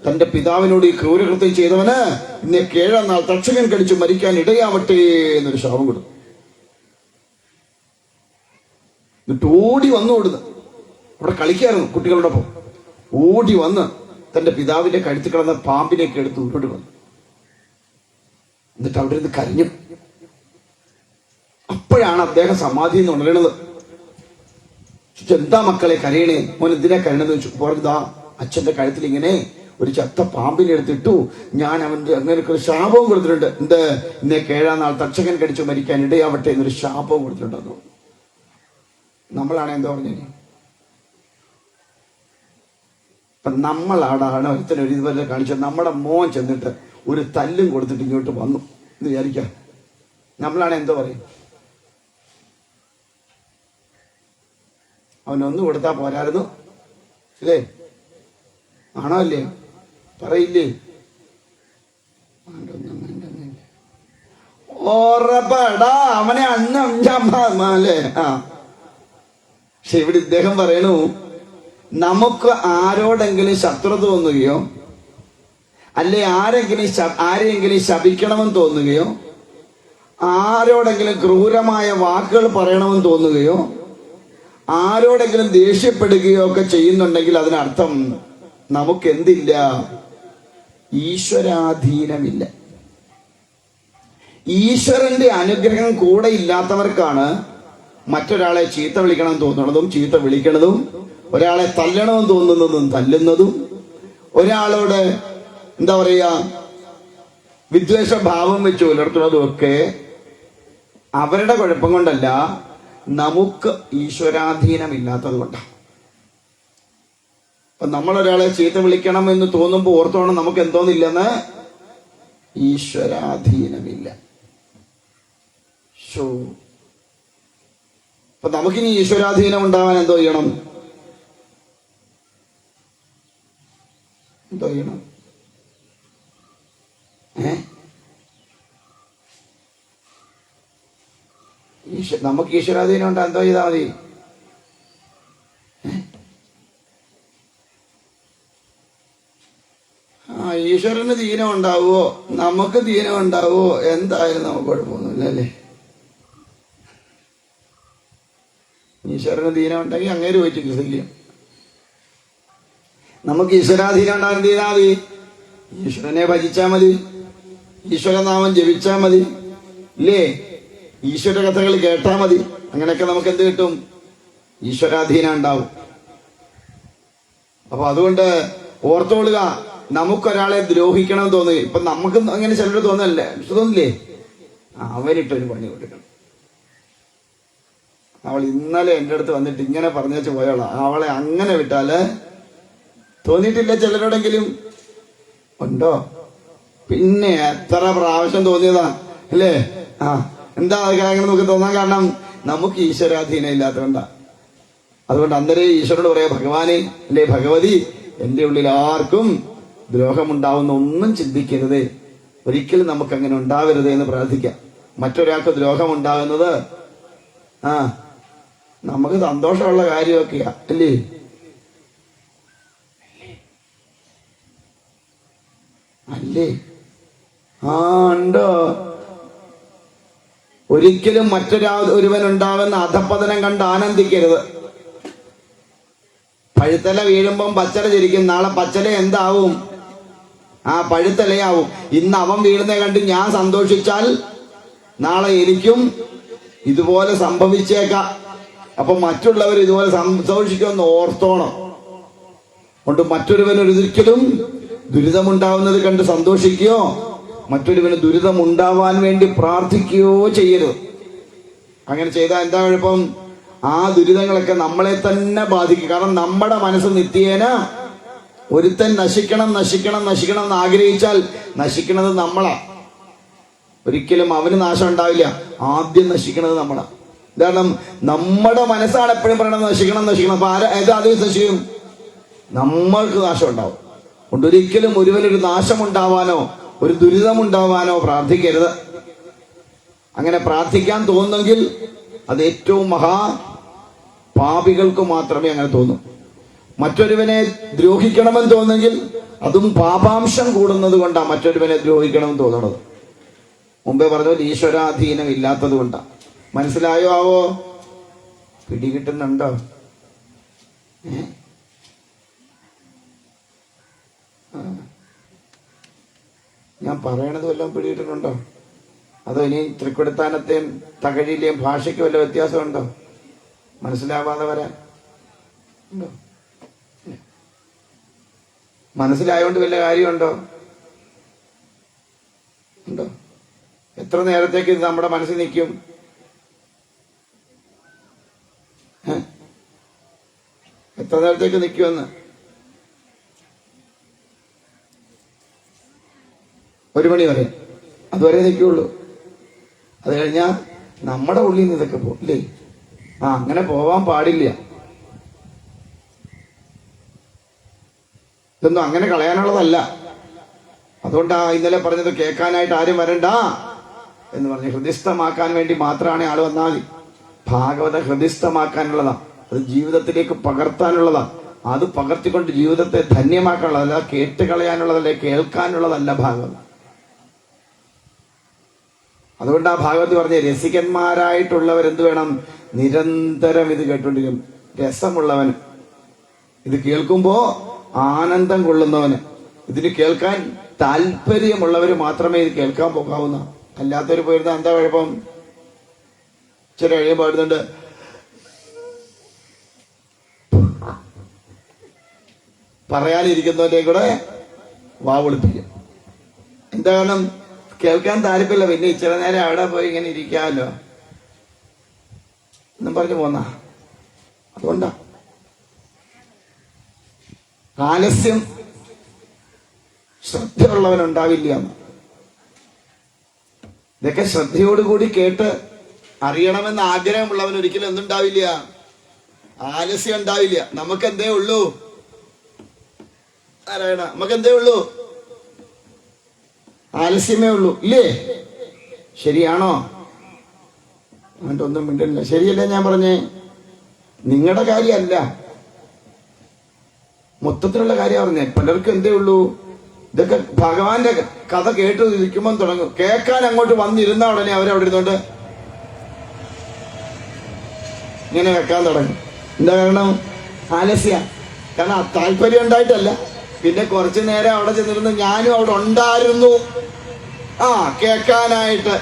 തന്റെ പിതാവിനോട് ഈ ക്രൂരകൃത്യം ചെയ്തവന് ഇന്നെ 7-ാം നാൾ തക്ഷകൻ കടിച്ചു മരിക്കാൻ ഇടയാവട്ടെ എന്നൊരു ശാപം കൊടുത്തു. എന്നിട്ട് ഓടി വന്നു. അവിടെ കളിക്കായിരുന്നു കുട്ടികളോടൊപ്പം. ഓടി വന്ന് തന്റെ പിതാവിന്റെ കഴുത്തിൽ കിടന്ന പാമ്പിനെയൊക്കെ എടുത്ത് ഉരുട്ടി വന്നു. എന്നിട്ട് അവിടെ നിന്ന് കരഞ്ഞു. അപ്പോഴാണ് അദ്ദേഹം സമാധിയിൽ നിന്ന് ഉണരണത്. എന്താ മക്കളെ കരയണേ? മോൻ എന്തിനാ കരയണെന്ന് ചോദിച്ചു. പറഞ്ഞതാ, അച്ഛന്റെ കഴുത്തിൽ ഇങ്ങനെ ഒരു ചത്ത പാമ്പിനെ എടുത്തിട്ടു, ഞാൻ അവന്റെ അങ്ങനെ ഒരു ശാപവും കൊടുത്തിട്ടുണ്ട്. എന്ത്? ഇന്നെ 7-ാം നാൾ തക്ഷകൻ കടിച്ചു മരിക്കാൻ ഇടയാവട്ടെ എന്നൊരു ശാപവും കൊടുത്തിട്ടുണ്ടെന്നു. നമ്മളാണ് എന്താ പറഞ്ഞേ? അപ്പൊ നമ്മളാടാണ് ഒരുത്തനൊരു ഇതുപോലെ കാണിച്ചത്. നമ്മുടെ മോൻ ചെന്നിട്ട് ഒരു തല്ലും കൊടുത്തിട്ട് ഇങ്ങോട്ട് വന്നു എന്ന് വിചാരിക്കാം. നമ്മളാണ് എന്തോ പറയും? അവനൊന്നു കൊടുത്താൽ പോരായിരുന്നു, അല്ലേ? ആണോ അല്ലേ? പറയില്ലേ? ഓറപ്പടാ അവനെ അല്ലേ? പക്ഷെ ഇവിടെ ഇദ്ദേഹം പറയണു, നമുക്ക് ആരോടെങ്കിലും ശത്രുത തോന്നുകയോ അല്ലെ ആരെങ്കിലും ശപിക്കണമെന്ന് തോന്നുകയോ ആരോടെങ്കിലും ക്രൂരമായ വാക്കുകൾ പറയണമെന്ന് തോന്നുകയോ ആരോടെങ്കിലും ദേഷ്യപ്പെടുകയോ ഒക്കെ ചെയ്യുന്നുണ്ടെങ്കിൽ അതിനർത്ഥം നമുക്ക് എന്തില്ല? ഈശ്വരാധീനമില്ല. ഈശ്വരന്റെ അനുഗ്രഹം കൂടെ ഇല്ലാത്തവർക്കാണ് മറ്റൊരാളെ ചീത്ത വിളിക്കണം തോന്നുന്നതും ചീത്ത വിളിക്കണതും, ഒരാളെ തല്ലണമെന്ന് തോന്നുന്നതും തല്ലുന്നതും, ഒരാളോട് എന്താ പറയാ വിദ്വേഷഭാവം വെച്ച് പുലർത്തുന്നതും ഒക്കെ അവരുടെ കുഴപ്പം കൊണ്ടല്ല, നമുക്ക് ഈശ്വരാധീനമില്ലാത്തത് കൊണ്ടാണ്. അപ്പൊ നമ്മളൊരാളെ ചീത്ത വിളിക്കണം എന്ന് തോന്നുമ്പോൾ ഓർത്തോണം നമുക്ക് എന്തോന്നില്ലെന്ന്? ഈശ്വരാധീനമില്ല. അപ്പൊ നമുക്കിനി ഈശ്വരാധീനം ഉണ്ടാവാൻ എന്തോ ചെയ്യണം? നമുക്ക് ഈശ്വരാധീനം ഉണ്ടാ എന്തോ ചെയ്താൽ മതി? ഈശ്വരന് ദീനം ഉണ്ടാവുമോ നമുക്ക് ദീനം ഉണ്ടാവുമോ എന്തായാലും നമുക്ക് കുഴപ്പമൊന്നുമില്ല, അല്ലേ? ഈശ്വരന് ദീനം ഉണ്ടെങ്കിൽ അങ്ങേര് പോയി ചികിത്സിക്കും. നമുക്ക് ഈശ്വരാധീനം ഉണ്ടാകുന്ന എന്ത് ചെയ്താൽ മതി? ഈശ്വരനെ ഭജിച്ചാൽ മതി, ഈശ്വരനാമം ജപിച്ചാൽ മതി, ഇല്ലേ? ഈശ്വര കഥകൾ കേട്ടാൽ മതി. അങ്ങനെയൊക്കെ നമുക്ക് എന്ത് കിട്ടും? ഈശ്വരാധീനം ഉണ്ടാവും. അപ്പൊ അതുകൊണ്ട് ഓർത്തോളുക, നമുക്കൊരാളെ ദ്രോഹിക്കണം തോന്നി. ഇപ്പൊ നമുക്ക് അങ്ങനെ ചിലർ തോന്നല്ലേ, തോന്നില്ലേ? അവനിട്ടൊരു പണി കൊടുക്കണം. അവൾ ഇന്നലെ എൻ്റെ അടുത്ത് വന്നിട്ട് ഇങ്ങനെ പറഞ്ഞു പോയോളാം, അവളെ അങ്ങനെ വിട്ടാല് തോന്നിയിട്ടില്ല ചിലരോടെങ്കിലും? ഉണ്ടോ? പിന്നെ എത്ര പ്രാവശ്യം തോന്നിയതാ, അല്ലേ? എന്താ അങ്ങനെ നമുക്ക് തോന്നാൻ കാരണം? നമുക്ക് ഈശ്വരാധീനം ഇല്ലാത്തതുകൊണ്ടാ. അതുകൊണ്ട് അന്നേരം ഈശ്വരോട് പറയാ, ഭഗവാനെ, അല്ലേ ഭഗവതി, എന്റെ ഉള്ളിൽ ആർക്കും ദ്രോഹമുണ്ടാവുന്ന ഒന്നും ചിന്തിക്കരുത്, ഒരിക്കലും നമുക്ക് അങ്ങനെ ഉണ്ടാവരുത് എന്ന് പ്രാർത്ഥിക്കാം. മറ്റൊരാൾക്ക് ദ്രോഹം ഉണ്ടാകുന്നത് നമുക്ക് സന്തോഷമുള്ള കാര്യമൊക്കെയാ, അല്ലേ? അല്ലേ? ഉണ്ടോ? ഒരിക്കലും ഒരുവൻ ഉണ്ടാകുന്ന അധപ്പതനം കണ്ട് ആനന്ദിക്കരുത്. പഴുത്തല വീഴുമ്പം പച്ചല ചിരിക്കും, നാളെ പച്ചല എന്താവും? പഴുത്തലയാവും. ഇന്ന് അവൻ വീഴുന്ന കണ്ട് ഞാൻ സന്തോഷിച്ചാൽ നാളെ എനിക്കും ഇതുപോലെ സംഭവിച്ചേക്കാം. അപ്പൊ മറ്റുള്ളവർ ഇതുപോലെ സന്തോഷിക്കുമെന്ന് ഓർത്തോണം. കൊണ്ട് മറ്റൊരുവനൊരിക്കലും ദുരിതമുണ്ടാവുന്നത് കണ്ട് സന്തോഷിക്കുകയോ മറ്റൊരുവന് ദുരിതമുണ്ടാവാൻ വേണ്ടി പ്രാർത്ഥിക്കുകയോ ചെയ്യരുത്. അങ്ങനെ ചെയ്താൽ എന്താ കുഴപ്പം? ആ ദുരിതങ്ങളൊക്കെ നമ്മളെ തന്നെ ബാധിക്കും. കാരണം നമ്മുടെ മനസ്സ് നിത്യേന ഒരുത്തൻ നശിക്കണം നശിക്കണം നശിക്കണം എന്ന് ആഗ്രഹിച്ചാൽ നശിക്കുന്നത് നമ്മളാ. ഒരിക്കലും അവന് നാശം ഉണ്ടാവില്ല, ആദ്യം നശിക്കുന്നത് നമ്മളാ. കാരണം നമ്മുടെ മനസ്സാണ് എപ്പോഴും പറയണത് നശിക്കണം നശിക്കണം. അപ്പൊ ആദ്യം നശിക്കും? നമ്മൾക്ക് നാശം ഉണ്ടാവും. കൊണ്ടൊരിക്കലും ഒരുവനൊരു നാശമുണ്ടാവാനോ ഒരു ദുരിതമുണ്ടാവാനോ പ്രാർത്ഥിക്കരുത്. അങ്ങനെ പ്രാർത്ഥിക്കാൻ തോന്നുന്നെങ്കിൽ അത് ഏറ്റവും പാപികൾക്ക് മാത്രമേ അങ്ങനെ തോന്നൂ. മറ്റൊരുവനെ ദ്രോഹിക്കണമെന്ന് തോന്നുന്നെങ്കിൽ അതും പാപാംശം കൂടുന്നത് കൊണ്ടാണ് മറ്റൊരുവനെ ദ്രോഹിക്കണമെന്ന് തോന്നുന്നത്. മുമ്പേ പറഞ്ഞ ഈശ്വരാധീനം ഇല്ലാത്തത് കൊണ്ടാണ്. മനസ്സിലായോ? ആവോ? പിടികിട്ടുന്നുണ്ടോ? ഞാൻ പറയണത് വല്ലതും പിടികിട്ടുന്നുണ്ടോ? അതോ ഇനി തൃക്കൊടിത്താനത്തെയും തകഴിയിലെയും ഭാഷയ്ക്ക് വല്ല വ്യത്യാസമുണ്ടോ? മനസ്സിലാവാതെ വരാൻ ഉണ്ടോ? മനസ്സിലായോണ്ട് വല്ല കാര്യമുണ്ടോ? ഉണ്ടോ? എത്ര നേരത്തേക്ക് ഇത് നമ്മുടെ മനസ്സിൽ നിൽക്കും? എത്ര നേരത്തേക്ക് നിൽക്കുമെന്ന്? ഒരു മണി വരെ, അതുവരെ നിൽക്കുള്ളൂ. അത് കഴിഞ്ഞാൽ നമ്മുടെ ഉള്ളിൽ നിന്ന് ഇതൊക്കെ പോകും, ഇല്ലേ? അങ്ങനെ പോവാൻ പാടില്ല. ഇതൊന്നും അങ്ങനെ കളയാനുള്ളതല്ല. അതുകൊണ്ടാ ഇന്നലെ പറഞ്ഞത് കേൾക്കാനായിട്ട് ആരും വരണ്ട എന്ന് പറഞ്ഞ് ഹൃദയസ്ഥമാക്കാൻ വേണ്ടി മാത്രമാണ് ആള് വന്നാൽ മതി. ഭാഗവത ഹൃദയസ്ഥമാക്കാനുള്ളതാ, അത് ജീവിതത്തിലേക്ക് പകർത്താനുള്ളതാ. അത് പകർത്തിക്കൊണ്ട് ജീവിതത്തെ ധന്യമാക്കാനുള്ളതല്ല, കേട്ടുകളയാനുള്ളതല്ല, കേൾക്കാനുള്ളതല്ല ഭാഗവതം. അതുകൊണ്ട് ആ ഭാഗവതി പറഞ്ഞ രസികന്മാരായിട്ടുള്ളവരെന്ത് വേണം? നിരന്തരം ഇത് കേട്ടോണ്ടിരിക്കും. രസമുള്ളവൻ, ഇത് കേൾക്കുമ്പോ ആനന്ദം കൊള്ളുന്നവന്, ഇതിന് കേൾക്കാൻ താല്പര്യമുള്ളവര് മാത്രമേ ഇത് കേൾക്കാൻ പോകാവുന്ന. അല്ലാത്തവര് പോയിരുന്ന എന്താ കുഴപ്പം? ചില കഴിയും പാടുന്നുണ്ട്, പറയാനിരിക്കുന്നവന്റെ കൂടെ വാവൊളിപ്പിക്കും. എന്താ കാരണം? കേൾക്കാൻ താല്പര്യമില്ല. പിന്നെ ഇച്ചിരി നേരം അവിടെ പോയി ഇങ്ങനെ ഇരിക്കാമല്ലോ എന്നും പറഞ്ഞു പോന്ന. അതുകൊണ്ടാ ആലസ്യം ശ്രദ്ധയുള്ളവനുണ്ടാവില്ല. ഇതൊക്കെ ശ്രദ്ധയോടുകൂടി കേട്ട് അറിയണമെന്ന് ആഗ്രഹമുള്ളവൻ ഒരിക്കലും എന്തുണ്ടാവില്ല? ആലസ്യം ഉണ്ടാവില്ല. നമുക്കെന്തേ ഉള്ളൂ? നാരായണ, നമുക്കെന്തേ ഉള്ളൂ? ആലസ്യമേ ഉള്ളൂ, ഇല്ലേ? ശരിയാണോ? അങ്ങോട്ട് ഒന്നും മിണ്ടില്ല. ശരിയല്ലേ ഞാൻ പറഞ്ഞേ? നിങ്ങളുടെ കാര്യമല്ല, മൊത്തത്തിലുള്ള കാര്യം പറഞ്ഞേ. പലർക്കും എന്തേ ഉള്ളൂ? ഇതൊക്കെ ഭഗവാന്റെ കഥ കേട്ട് ഇരിക്കുമ്പോൾ തുടങ്ങും. കേൾക്കാൻ അങ്ങോട്ട് വന്നിരുന്ന ഉടനെ അവരവിടെ ഇരുന്നോണ്ട് ഇങ്ങനെ വെക്കാൻ തുടങ്ങി. എന്താ കാരണം? ആലസ്യ. കാരണം താല്പര്യം ഉണ്ടായിട്ടല്ല. പിന്നെ കുറച്ചു നേരം അവിടെ ചെന്നിരുന്ന് ഞാനും അവിടെ ഉണ്ടായിരുന്നു കേൾക്കാനായിട്ട്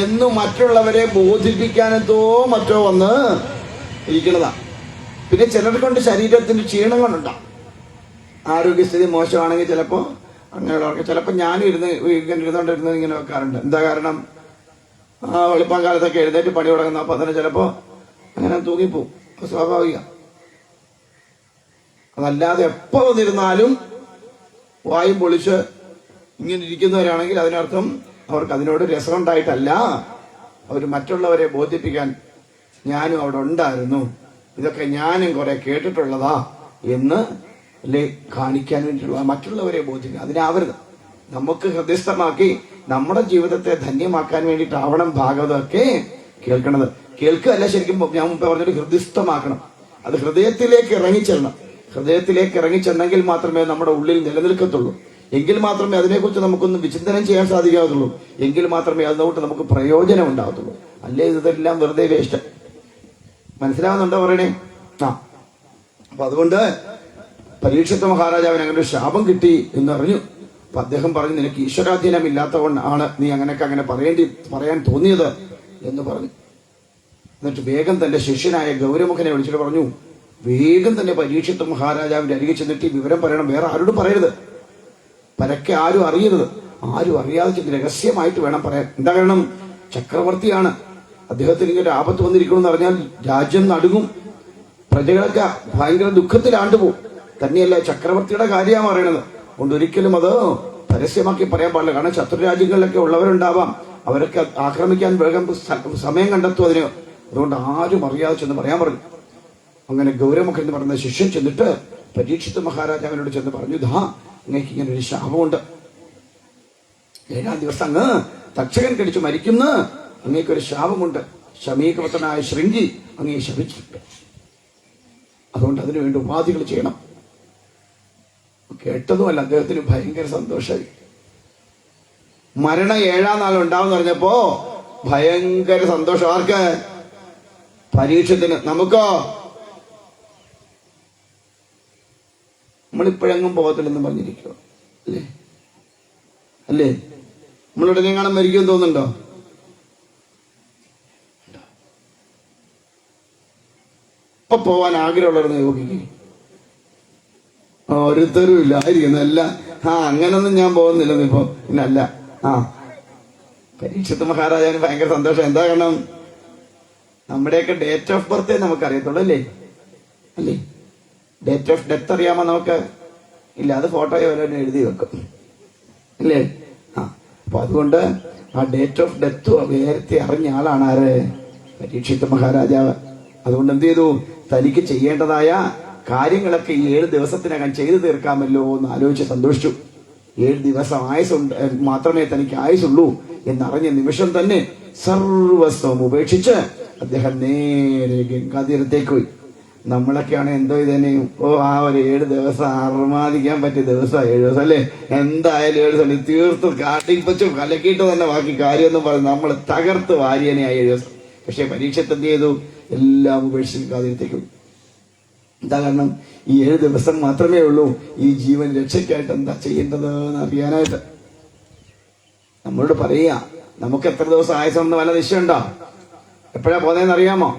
എന്നു മറ്റുള്ളവരെ ബോധിപ്പിക്കാനെന്തോ മറ്റോ വന്ന് ഇരിക്കണതാ. പിന്നെ ചിലർ കൊണ്ട് ശരീരത്തിന് ക്ഷീണം കൊണ്ടുണ്ടാവും. ആരോഗ്യസ്ഥിതി മോശമാണെങ്കിൽ ചിലപ്പോൾ അങ്ങനെയുള്ളവർക്ക്, ചിലപ്പോൾ ഞാനും ഇങ്ങനെ ഇരുന്നോണ്ടിരുന്നത് ഇങ്ങനെ വെക്കാറുണ്ട്. എന്താ കാരണം? വെളുപ്പം കാലത്തൊക്കെ എഴുന്നേറ്റ് പണി തുടങ്ങുന്ന അപ്പം തന്നെ ചിലപ്പോൾ അങ്ങനെ തൂങ്ങിപ്പോവും. സ്വാഭാവികം. അതല്ലാതെ എപ്പോൾ വന്നിരുന്നാലും വായും പൊളിച്ച് ഇങ്ങനെ ഇരിക്കുന്നവരാണെങ്കിൽ അതിനർത്ഥം അവർക്ക് അതിനോട് രസമുണ്ടായിട്ടല്ല, അവർ മറ്റുള്ളവരെ ബോധിപ്പിക്കാൻ ഞാനും അവിടെ ഉണ്ടായിരുന്നു, ഇതൊക്കെ ഞാനും കുറെ കേട്ടിട്ടുള്ളതാ എന്ന് അല്ലേ കാണിക്കാൻ വേണ്ടിയിട്ടുള്ള മറ്റുള്ളവരെ ബോധിപ്പിക്കുക. അതിനാവരുത്. നമുക്ക് ഹൃദയസ്ഥമാക്കി നമ്മുടെ ജീവിതത്തെ ധന്യമാക്കാൻ വേണ്ടിയിട്ടാവണം ഭാഗവതമൊക്കെ കേൾക്കണത്. കേൾക്കുകയല്ല, ശരിക്കും ഞാൻ മുമ്പ് പറഞ്ഞിട്ട് ഹൃദയസ്ഥമാക്കണം. അത് ഹൃദയത്തിലേക്ക് ഇറങ്ങിച്ചെല്ലണം. ഹൃദയത്തിലേക്ക് ഇറങ്ങിച്ചെന്നെങ്കിൽ മാത്രമേ നമ്മുടെ ഉള്ളിൽ നിലനിൽക്കത്തുള്ളൂ. എങ്കിൽ മാത്രമേ അതിനെക്കുറിച്ച് നമുക്കൊന്ന് വിചിന്തനം ചെയ്യാൻ സാധിക്കാത്തുള്ളൂ. എങ്കിൽ മാത്രമേ അതുകൊണ്ട് നമുക്ക് പ്രയോജനം ഉണ്ടാകത്തുള്ളൂ. അല്ലേ ഇതെല്ലാം വെറുതെ വേസ്റ്റ്. മനസ്സിലാവുന്നുണ്ടോ പറയണേ? അപ്പൊ അതുകൊണ്ട് പരീക്ഷത്ത് മഹാരാജാവിന് അങ്ങനെ ഒരു ശാപം കിട്ടി എന്നറിഞ്ഞു. അപ്പൊ അദ്ദേഹം പറഞ്ഞു, നിനക്ക് ഈശ്വരാധീനം ഇല്ലാത്തതുകൊണ്ടാണ് നീ അങ്ങനെ പറയാൻ തോന്നിയത് എന്ന് പറഞ്ഞു. എന്നിട്ട് വേഗം തന്റെ ശിഷ്യനായ ഗൗരമുഖനെ വിളിച്ചിട്ട് പറഞ്ഞു, വേഗം തന്നെ പരീക്ഷത്ത് മഹാരാജാവിന്റെ അരികെ ചെന്നിട്ട് ഈ വിവരം പറയണം. വേറെ ആരോടും പറയരുത്, പരക്കെ ആരും അറിയരുത്. ആരും അറിയാതെ ചെന്ന് രഹസ്യമായിട്ട് വേണം പറയാൻ. എന്താ കാരണം? ചക്രവർത്തിയാണ്. അദ്ദേഹത്തിന് ഇങ്ങനെ ആപത്ത് വന്നിരിക്കണമെന്ന് പറഞ്ഞാൽ രാജ്യം നടുങ്ങും, പ്രജകളൊക്കെ ഭയങ്കര ദുഃഖത്തിലാണ്ടുപോകും. തന്നെയല്ല ചക്രവർത്തിയുടെ കാര്യമാണ് പറയണത്. അതുകൊണ്ട് ഒരിക്കലും അത് പരസ്യമാക്കി പറയാൻ പാടില്ല. കാരണം ശത്രുരാജ്യങ്ങളിലൊക്കെ ഉള്ളവരുണ്ടാവാം, അവരൊക്കെ ആക്രമിക്കാൻ വേഗം സമയം കണ്ടെത്തും അതിന്. അതുകൊണ്ട് ആരും അറിയാതെ ചെന്ന് പറയാൻ പറഞ്ഞു. അങ്ങനെ ഗൗരമുഖൻ എന്ന് പറയുന്ന ശിഷ്യൻ ചെന്നിട്ട് പരീക്ഷിത്ത് മഹാരാജാവിനോട് ചെന്ന് പറഞ്ഞു, നിങ്ങൾക്ക് ഇങ്ങനെ ഒരു ശാപമുണ്ട്. 7-ാം ദിവസം അങ്ങ് തക്ഷകൻ കടിച്ചു മരിക്കുന്ന അങ്ങേക്കൊരു ശാപമുണ്ട്. ശമീകപുത്രനായ ശൃംഗി അങ്ങേ ശപിച്ചിട്ടുണ്ട്. അതുകൊണ്ട് അതിനുവേണ്ടി ഉപാധികൾ ചെയ്യണം. കേട്ടതുമല്ല, അദ്ദേഹത്തിന് ഭയങ്കര സന്തോഷമായി. മരണം 7-ാം നാൾ ഉണ്ടാവും പറഞ്ഞപ്പോ ഭയങ്കര സന്തോഷം. ആർക്ക്? പരീക്ഷത്തിന്. നമുക്കോ? നമ്മളിപ്പോഴെങ്ങും പോകത്തില്ലെന്ന് പറഞ്ഞിരിക്കുക അല്ലേ? നമ്മളിവിടെ കാണാൻ മരിക്കുമെന്ന് തോന്നുന്നുണ്ടോ? ഇപ്പൊ പോവാൻ ആഗ്രഹമുള്ളവർ നോക്കിക്കേ. ഓരോരുത്തരും ഇല്ല ആയിരിക്കുന്നല്ല. അങ്ങനൊന്നും ഞാൻ പോകുന്നില്ലെന്ന് ഇപ്പൊ. പിന്നല്ല. പരീക്ഷത്ത് മഹാരാജാവിന് ഭയങ്കര സന്തോഷം. എന്താ കാരണം? നമ്മുടെയൊക്കെ ഡേറ്റ് ഓഫ് ബർത്തേ നമുക്കറിയത്തുള്ളൂ അല്ലേ? ഡേറ്റ് ഓഫ് ഡെത്ത് അറിയാമോ നമുക്ക്? ഇല്ല, അത് ഫോട്ടോയോ വല്ലവരും എഴുതി വെക്കും അല്ലേ? അപ്പൊ അതുകൊണ്ട് ആ ഡേറ്റ് ഓഫ് ഡെത്ത് നേരത്തെ അറിഞ്ഞ ആളാണ് ആര്? പരീക്ഷിത്ത് മഹാരാജാവ്. അതുകൊണ്ട് എന്ത് ചെയ്തു? തനിക്ക് ചെയ്യേണ്ടതായ കാര്യങ്ങളൊക്കെ ഈ 7 ദിവസത്തിനകം ചെയ്തു തീർക്കാമല്ലോ എന്ന് ആലോചിച്ച് സന്തോഷിച്ചു. 7 ദിവസം ആയുസുണ്ട്, മാത്രമേ തനിക്ക് ആയുസുള്ളൂ എന്നറിഞ്ഞ നിമിഷം തന്നെ സർവസ്വം ഉപേക്ഷിച്ച് അദ്ദേഹം നേരെ ഗംഗാതീരത്തേക്ക് പോയി. നമ്മളൊക്കെയാണ് എന്തോ ഇതന്നെയും ആ ഒരു 7 ദിവസം അർമാദിക്കാൻ പറ്റിയ ദിവസം 7 ദിവസം അല്ലേ? എന്തായാലും 7 ദിവസം തീർത്ത് കാട്ടിപ്പച്ചു കലക്കിയിട്ട് തന്നെ ബാക്കി കാര്യമൊന്നും പറഞ്ഞ് നമ്മൾ തകർത്ത് വാരിയനെ 7 ദിവസം. പക്ഷെ പരീക്ഷത്ത് എന്ത് ചെയ്തു? എല്ലാം ഉപേക്ഷിച്ച് ഗാതീരത്തേക്ക് പോയി. എന്താ കാരണം? ഈ 7 ദിവസം മാത്രമേ ഉള്ളൂ ഈ ജീവൻ രക്ഷയ്ക്കായിട്ട് എന്താ ചെയ്യേണ്ടത് എന്ന് അറിയാനായിട്ട്. നമ്മളോട് പറയുക, നമുക്ക് എത്ര ദിവസം ആയുസുണ്ടെന്ന് വല്ല നിശ്ചയമുണ്ടോ? എപ്പോഴാ പോകുന്നതെന്ന് അറിയാമോ?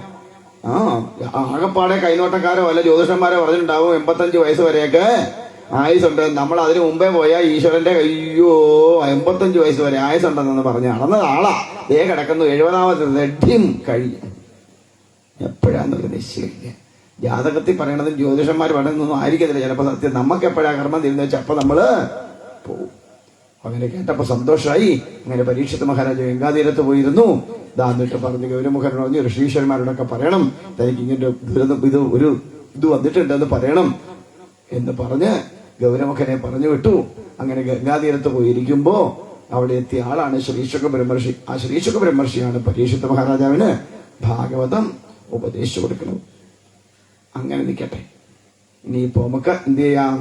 ആകെപ്പാടെ കൈനോട്ടക്കാരോ വല്ല ജ്യോതിഷന്മാരോ പറഞ്ഞിട്ടുണ്ടാവും 85 വയസ്സ് വരെയൊക്കെ ആയുസുണ്ട്. നമ്മൾ അതിന് മുമ്പേ പോയാൽ ഈശ്വരന്റെ 85 വയസ്സ് വരെ ആയുസുണ്ടെന്ന് പറഞ്ഞ് നടന്നത് ആളാ. കിടക്കുന്നു 70ാമത്തെ നെഡ്യം കഴിഞ്ഞു. എപ്പോഴാന്നൊരു നിശ്ചയമില്ല. ജാതകത്തിൽ പറയണതും ജ്യോതിഷന്മാർ പറയുന്നതൊന്നും ആയിരിക്കത്തില്ല ചിലപ്പോൾ സത്യം. നമുക്ക് എപ്പോഴാ കർമ്മം തീരുന്ന വെച്ചാൽ അപ്പൊ നമ്മള് പോവും. അങ്ങനെ കേട്ടപ്പോ സന്തോഷമായി. അങ്ങനെ പരീക്ഷത്ത് മഹാരാജ് ഗംഗാതീരത്ത് പോയിരുന്നു. എന്നിട്ട് പറഞ്ഞു, ഗൗരമുഖനോട് പറഞ്ഞു, ഋഷീശ്വരന്മാരോടൊക്കെ പറയണം തനിക്ക് ഇങ്ങനെ ഇത് വന്നിട്ടുണ്ടെന്ന് പറയണം എന്ന് പറഞ്ഞ് ഗൗരമുഖനെ പറഞ്ഞു വിട്ടു. അങ്ങനെ ഗംഗാതീരത്ത് പോയിരിക്കുമ്പോ അവിടെ എത്തിയ ആളാണ് ശ്രീശുക ബ്രഹ്മർഷി. ആ ശ്രീശുക ബ്രഹ്മർഷിയാണ് പരീക്ഷത്ത് മഹാരാജാവിന് ഭാഗവതം ഉപദേശിച്ചു കൊടുക്കുന്നത്. അങ്ങനെ നിൽക്കട്ടെ. ഇനിയിപ്പോ നമുക്ക് എന്ത് ചെയ്യാം?